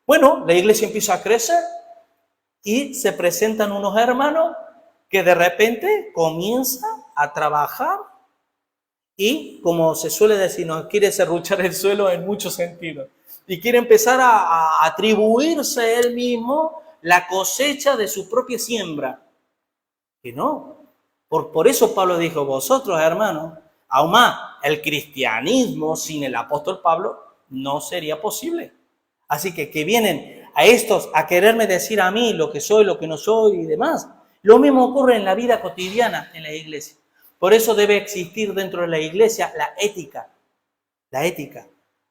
bueno, la iglesia empieza a crecer y se presentan unos hermanos que de repente comienzan a trabajar y, como se suele decir, nos quiere serruchar el suelo en muchos sentidos. Y quiere empezar a atribuirse él mismo la cosecha de su propia siembra. Que no. Por eso Pablo dijo, vosotros, hermanos, aún más, el cristianismo sin el apóstol Pablo no sería posible. Así que vienen a estos a quererme decir a mí lo que soy, lo que no soy y demás. Lo mismo ocurre en la vida cotidiana en la iglesia. Por eso debe existir dentro de la iglesia la ética. La ética.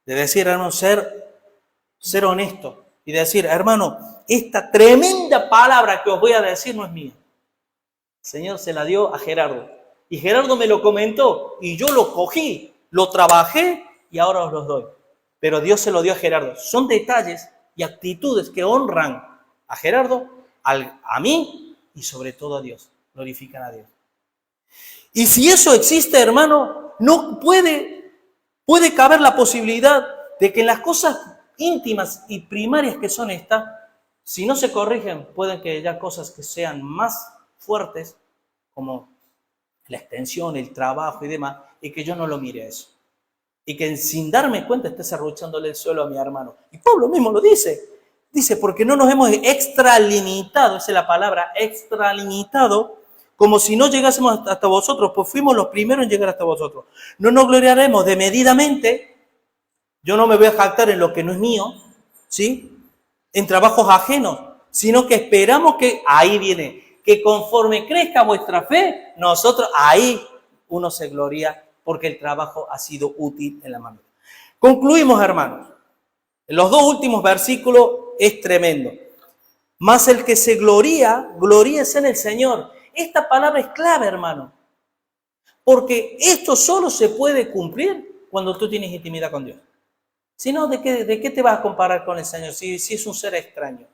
De decir, hermano, ser honesto. Y decir, hermano, esta tremenda palabra que os voy a decir no es mía. El Señor se la dio a Gerardo. Y Gerardo me lo comentó y yo lo cogí, lo trabajé y ahora os los doy. Pero Dios se lo dio a Gerardo. Son detalles y actitudes que honran a Gerardo, a mí y sobre todo a Dios. Glorifican a Dios. Y si eso existe, hermano, no puede caber la posibilidad de que en las cosas íntimas y primarias que son estas, si no se corrigen, pueden que haya cosas que sean más fuertes, como la extensión, el trabajo y demás, y que yo no lo mire eso. Y que sin darme cuenta esté serruchándole el suelo a mi hermano. Y Pablo mismo lo dice. Dice, porque no nos hemos extralimitado, esa es la palabra, extralimitado, como si no llegásemos hasta vosotros, pues fuimos los primeros en llegar hasta vosotros. No nos gloriaremos desmedidamente. Yo no me voy a jactar en lo que no es mío, ¿sí? En trabajos ajenos, sino que esperamos que, ahí viene, que conforme crezca vuestra fe, nosotros, ahí uno se gloria porque el trabajo ha sido útil en la mano. Concluimos, hermanos. En los dos últimos versículos es tremendo. Mas el que se gloríese en el Señor. Esta palabra es clave, hermano. Porque esto solo se puede cumplir cuando tú tienes intimidad con Dios. Si no, ¿de qué te vas a comparar con el Señor? Si es un ser extraño.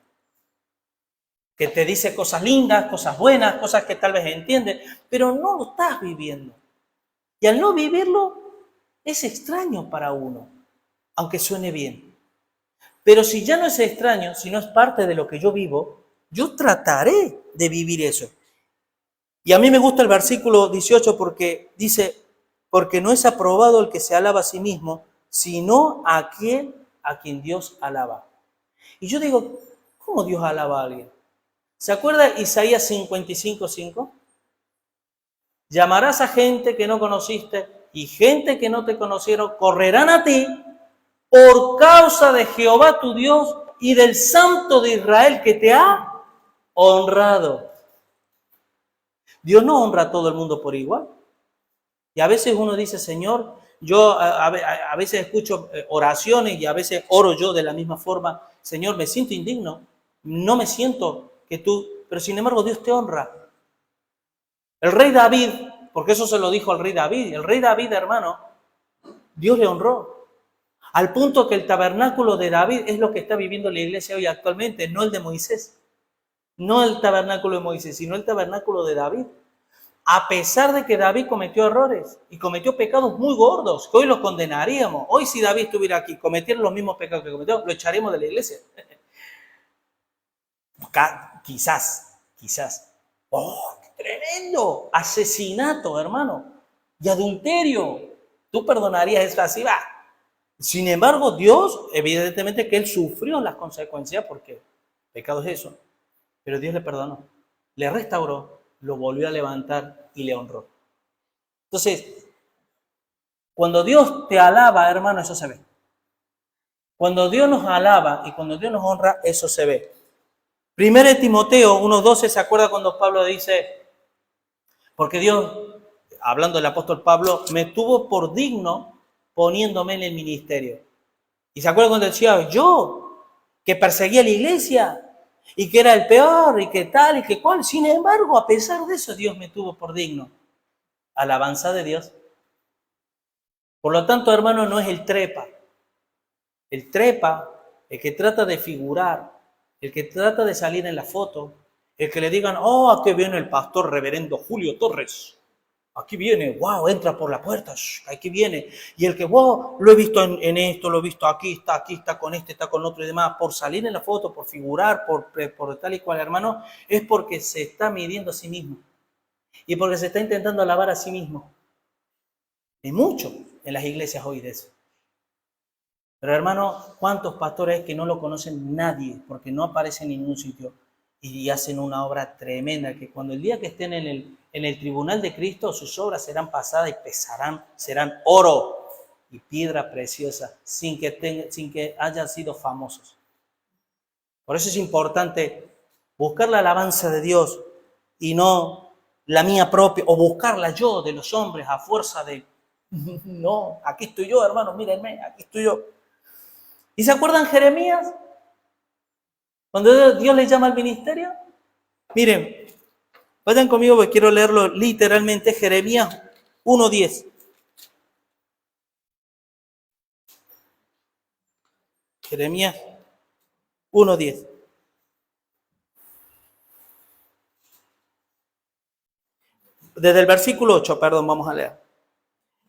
Que te dice cosas lindas, cosas buenas, cosas que tal vez entiendes, pero no lo estás viviendo. Y al no vivirlo, es extraño para uno, aunque suene bien. Pero si ya no es extraño, si no es parte de lo que yo vivo, yo trataré de vivir eso. Y a mí me gusta el versículo 18 porque dice, porque no es aprobado el que se alaba a sí mismo, sino a quien Dios alaba. Y yo digo, ¿cómo Dios alaba a alguien? ¿Se acuerda Isaías 55:5? Llamarás a gente que no conociste y gente que no te conocieron, correrán a ti por causa de Jehová tu Dios y del Santo de Israel que te ha honrado. Dios no honra a todo el mundo por igual. Y a veces uno dice, Señor, yo a veces escucho oraciones y a veces oro yo de la misma forma. Señor, me siento indigno, no me siento que tú, pero sin embargo Dios te honra. El rey David, porque eso se lo dijo al rey David, el rey David, hermano, Dios le honró. Al punto que el tabernáculo de David es lo que está viviendo la iglesia hoy actualmente, no el de Moisés. No el tabernáculo de Moisés, sino el tabernáculo de David. A pesar de que David cometió errores y cometió pecados muy gordos, que hoy los condenaríamos. Hoy si David estuviera aquí, cometiera los mismos pecados que cometió, lo echaremos de la iglesia. Quizás. ¡Oh, qué tremendo! Asesinato, hermano. Y adulterio. ¿Tú perdonarías eso así? Va. Sin embargo, Dios, evidentemente que Él sufrió las consecuencias porque pecado es eso. Pero Dios le perdonó, le restauró, lo volvió a levantar y le honró. Entonces, cuando Dios te alaba, hermano, eso se ve. Cuando Dios nos alaba y cuando Dios nos honra, eso se ve. 1 Timoteo 1:12, ¿se acuerda cuando Pablo dice? Porque Dios, hablando del apóstol Pablo, me tuvo por digno poniéndome en el ministerio. ¿Y se acuerda cuando decía, yo, que perseguía a la iglesia? y que era el peor, y que tal, y que cual. Sin embargo, a pesar de eso, Dios me tuvo por digno. Alabanza de Dios. Por lo tanto, hermano, no es el trepa. El trepa, el que trata de figurar, el que trata de salir en la foto, el que le digan, oh, aquí viene el pastor reverendo Julio Torres. Aquí viene, wow, entra por la puerta, aquí viene. Y el que, wow, lo he visto en esto, lo he visto aquí, está con este, está con otro y demás. Por salir en la foto, por figurar, por tal y cual, hermano, es porque se está midiendo a sí mismo. Y porque se está intentando alabar a sí mismo. Hay mucho en las iglesias hoy de eso. Pero hermano, ¿cuántos pastores que no lo conocen nadie? Porque no aparece en ningún sitio. Y hacen una obra tremenda, que cuando el día que estén en el tribunal de Cristo, sus obras serán pasadas y pesarán, serán oro y piedra preciosa, sin que hayan sido famosos. Por eso es importante buscar la alabanza de Dios y no la mía propia, o buscarla yo de los hombres a fuerza de, no, aquí estoy yo, hermano, mírenme, aquí estoy yo. ¿Y se acuerdan Jeremías? Cuando Dios le llama al ministerio. Miren, vayan conmigo porque quiero leerlo literalmente, Jeremías 1:10. Jeremías 1:10. Desde el versículo 8, perdón, vamos a leer.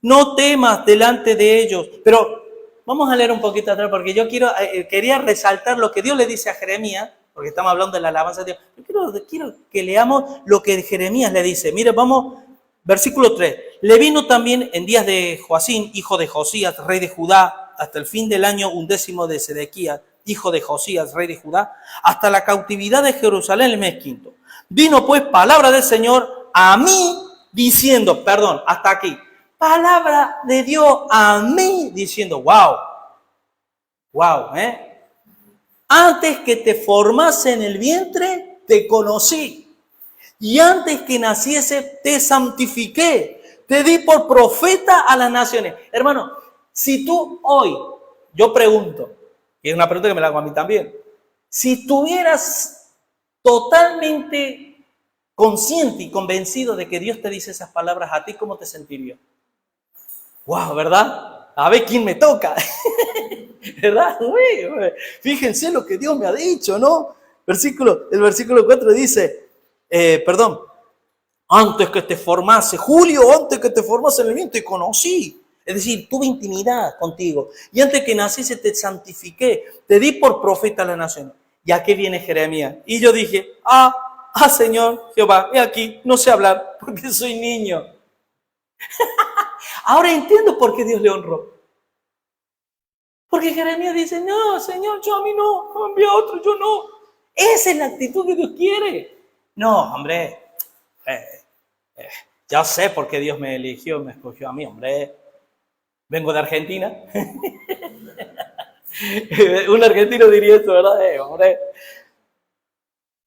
No temas delante de ellos, pero vamos a leer un poquito atrás porque yo quería resaltar lo que Dios le dice a Jeremías, porque estamos hablando de la alabanza de Dios. Yo quiero que leamos lo que Jeremías le dice. Mire, vamos, versículo 3. Le vino también en días de Joacín, hijo de Josías, rey de Judá, hasta el fin del año 11 de Sedequías, hijo de Josías, rey de Judá, hasta la cautividad de Jerusalén el mes quinto. Vino pues palabra del Señor a mí diciendo, perdón, hasta aquí. Palabra de Dios a mí diciendo, wow, antes que te formase en el vientre, te conocí. Y antes que naciese, te santifiqué. Te di por profeta a las naciones. Hermano, si tú hoy, yo pregunto, y es una pregunta que me la hago a mí también, si estuvieras totalmente consciente y convencido de que Dios te dice esas palabras a ti, ¿cómo te sentirías? Wow, ¿verdad? A ver quién me toca. ¿Verdad? Fíjense lo que Dios me ha dicho, ¿no? El versículo 4 dice, antes que te formase, Julio, antes que te formase en el vientre, te conocí. Es decir, tuve intimidad contigo. Y antes que naciese te santifiqué, te di por profeta a la nación. ¿Y a qué viene Jeremías? Y yo dije, Señor Jehová, he aquí, no sé hablar porque soy niño. Ahora entiendo por qué Dios le honró. Porque Jeremías dice, no, Señor, yo a mí no, envía a otro, yo no. Esa es la actitud que Dios quiere. No, hombre, ya sé por qué Dios me eligió, me escogió a mí, hombre. Vengo de Argentina. Un argentino diría eso, ¿verdad? Hombre.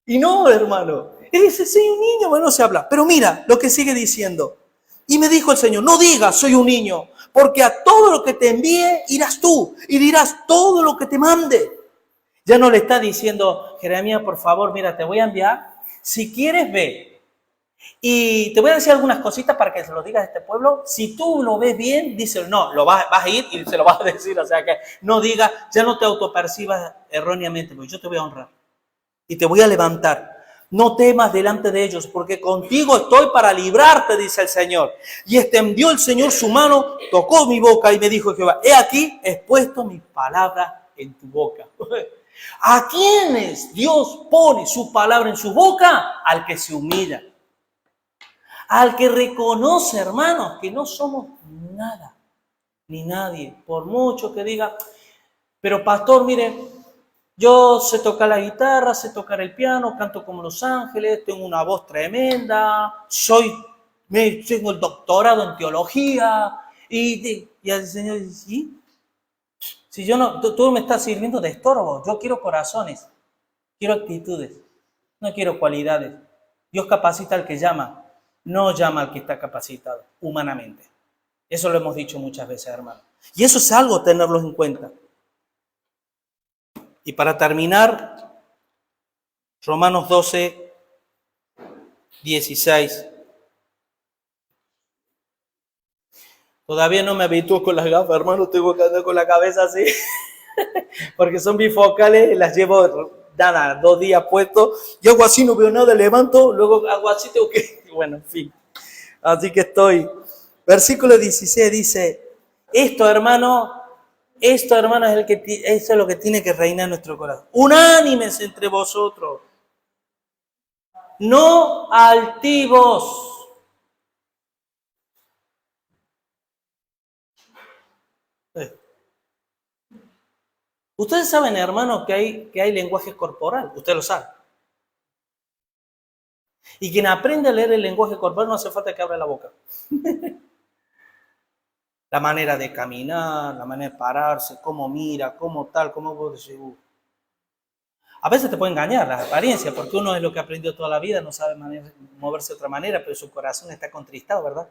Y no, hermano. Él dice, soy un niño, bueno, no se habla. Pero mira lo que sigue diciendo. Y me dijo el Señor, no digas, soy un niño, porque a todo lo que te envíe irás tú y dirás todo lo que te mande. Ya no le está diciendo, Jeremías, por favor, mira, te voy a enviar. Si quieres, ve. Y te voy a decir algunas cositas para que se lo digas a este pueblo. Si tú lo ves bien, díselo. No, vas a ir y se lo vas a decir. O sea que no digas, ya no te autopercibas erróneamente, porque yo te voy a honrar. Y te voy a levantar. No temas delante de ellos, porque contigo estoy para librarte, dice el Señor. Y extendió el Señor su mano, tocó mi boca y me dijo Jehová, he aquí, he puesto mi palabra en tu boca. ¿A quiénes Dios pone su palabra en su boca? Al que se humilla. Al que reconoce, hermanos, que no somos nada, ni nadie. Por mucho que diga, pero pastor, mire, yo sé tocar la guitarra, sé tocar el piano, canto como Los Ángeles, tengo una voz tremenda, tengo el doctorado en teología. Y el Señor dice, ¿sí? Si yo no, tú me estás sirviendo de estorbo, yo quiero corazones, quiero actitudes, no quiero cualidades. Dios capacita al que llama, no llama al que está capacitado, humanamente. Eso lo hemos dicho muchas veces, hermano. Y eso es algo tenerlo en cuenta. Y para terminar, Romanos 12, 16. Todavía no me habitúo con las gafas, hermano, tengo que andar con la cabeza así, porque son bifocales, las llevo, nada, 2 días puestos, yo hago así, no veo nada, levanto, luego hago así, tengo que, bueno, en fin, así que estoy. Versículo 16 dice, esto hermano, es eso es lo que tiene que reinar en nuestro corazón. Unánimes entre vosotros, no altivos. Ustedes saben, hermanos, que hay lenguaje corporal, usted lo sabe. Y quien aprende a leer el lenguaje corporal no hace falta que abra la boca. La manera de caminar, la manera de pararse, cómo mira, cómo tal, cómo vos decís. A veces te puede engañar la apariencia, porque uno es lo que aprendió toda la vida, no sabe moverse de otra manera, pero su corazón está contristado, ¿verdad?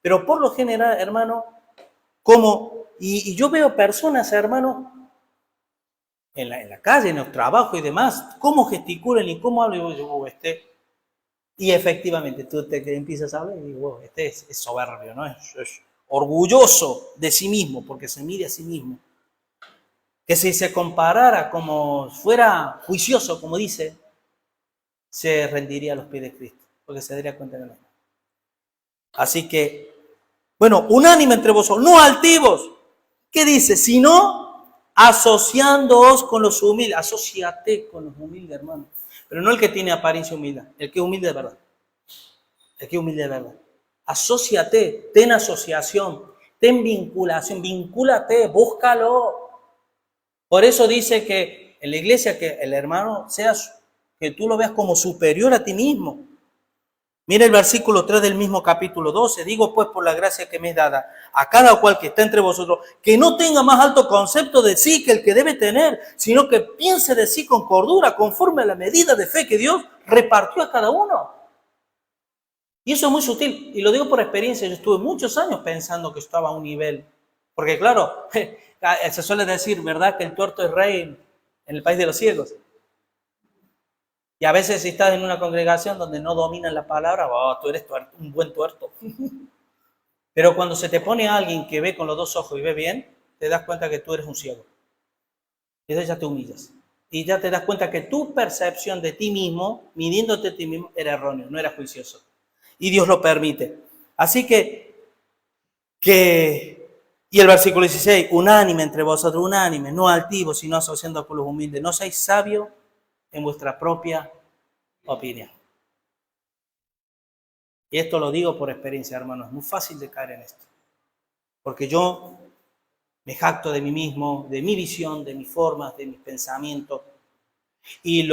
Pero por lo general, hermano, y yo veo personas, hermano, en la calle, en el trabajo y demás, cómo gesticulan y cómo hablan, y yo, y efectivamente tú te empiezas a hablar y digo, es soberbio, ¿no? Es orgulloso de sí mismo, porque se mide a sí mismo. Que si se comparara como fuera juicioso, como dice, se rendiría a los pies de Cristo, porque se daría cuenta de nada. Así que, bueno, unánime entre vosotros, no altivos. ¿Qué dice? Sino asociándoos con los humildes. Asociate con los humildes, hermano. Pero no el que tiene apariencia humilde, el que es humilde de verdad. El que es humilde de verdad. Asociate, ten asociación, ten vinculación, vincúlate, búscalo. Por eso dice que en la iglesia que el hermano que tú lo veas como superior a ti mismo. Mira el versículo 3 del mismo capítulo 12. Digo pues por la gracia que me es dada a cada cual que está entre vosotros, que no tenga más alto concepto de sí que el que debe tener, sino que piense de sí con cordura, conforme a la medida de fe que Dios repartió a cada uno. Y eso es muy sutil, y lo digo por experiencia. Yo estuve muchos años pensando que estaba a un nivel, porque claro, se suele decir, ¿verdad?, que el tuerto es rey en el país de los ciegos. Y a veces si estás en una congregación donde no dominan la palabra, tú eres un buen tuerto. Pero cuando se te pone alguien que ve con los 2 ojos y ve bien, te das cuenta que tú eres un ciego. Y entonces ya te humillas. Y ya te das cuenta que tu percepción de ti mismo, midiéndote a ti mismo, era erróneo, no era juicioso. Y Dios lo permite. Así y el versículo 16, unánime entre vosotros, unánime, no altivos, sino asociando con los humildes. No seáis sabios en vuestra propia opinión. Y esto lo digo por experiencia, hermano, es muy fácil de caer en esto. Porque yo me jacto de mí mismo, de mi visión, de mis formas, de mis pensamientos. Y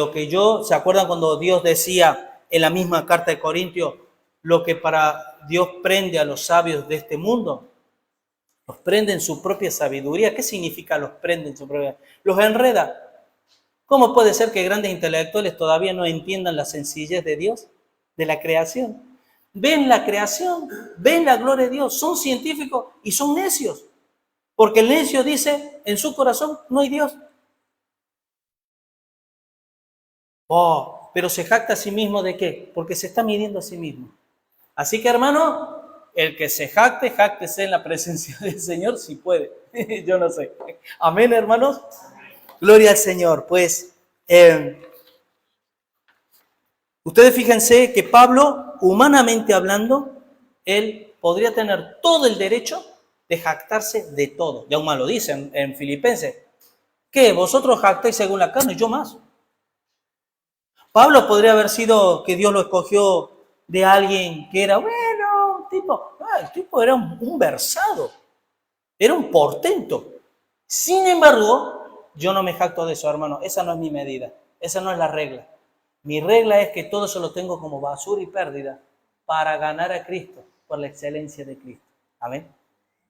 ¿se acuerdan cuando Dios decía en la misma carta de Corintios, lo que para Dios prende a los sabios de este mundo? Los prende en su propia sabiduría. ¿Qué significa los prende en su propia? Los enreda. ¿Cómo puede ser que grandes intelectuales todavía no entiendan la sencillez de Dios, de la creación? Ven la creación, ven la gloria de Dios, son científicos y son necios. Porque el necio dice, en su corazón no hay Dios. Pero se jacta a sí mismo ¿de qué? Porque se está midiendo a sí mismo. Así que, hermano, el que se jacte, jáctese en la presencia del Señor si puede. Yo no sé. Amén, hermanos. Gloria al Señor. Pues, ustedes fíjense que Pablo, humanamente hablando, él podría tener todo el derecho de jactarse de todo. Ya lo dicen en Filipenses. ¿Qué? Vosotros jactáis según la carne, yo más. Pablo podría haber sido que Dios lo escogió de alguien que era, el tipo era un versado, era un portento. Sin embargo, yo no me jacto de eso, hermano. Esa no es mi medida, esa no es la regla. Mi regla es que todo eso lo tengo como basura y pérdida para ganar a Cristo por la excelencia de Cristo. Amén.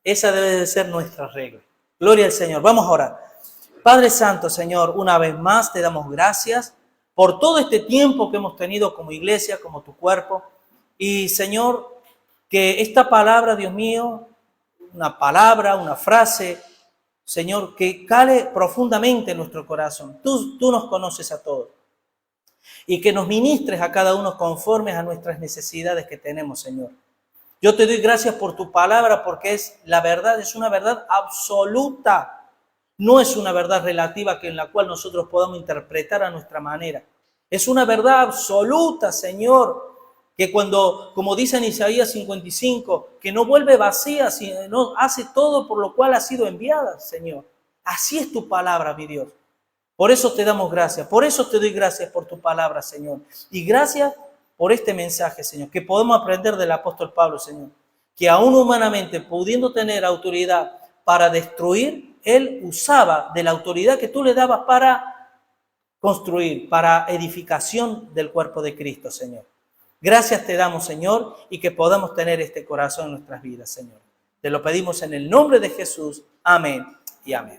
Esa debe de ser nuestra regla. Gloria al Señor. Vamos a orar. Padre Santo, Señor, una vez más te damos gracias por todo este tiempo que hemos tenido como iglesia, como tu cuerpo. Y, Señor, que esta palabra, Dios mío, una palabra, una frase, Señor, que cale profundamente en nuestro corazón. Tú nos conoces a todos. y que nos ministres a cada uno conforme a nuestras necesidades que tenemos, Señor. Yo te doy gracias por tu palabra porque es la verdad, es una verdad absoluta. No es una verdad relativa en la cual nosotros podamos interpretar a nuestra manera. Es una verdad absoluta, Señor, que cuando, como dice en Isaías 55, que no vuelve vacía, sino hace todo por lo cual ha sido enviada, Señor. Así es tu palabra, mi Dios. Por eso te damos gracias, por eso te doy gracias por tu palabra, Señor. Y gracias por este mensaje, Señor, que podemos aprender del apóstol Pablo, Señor. Que aún humanamente, pudiendo tener autoridad para destruir, él usaba de la autoridad que tú le dabas para construir, para edificación del cuerpo de Cristo, Señor. Gracias te damos, Señor, y que podamos tener este corazón en nuestras vidas, Señor. Te lo pedimos en el nombre de Jesús. Amén y amén.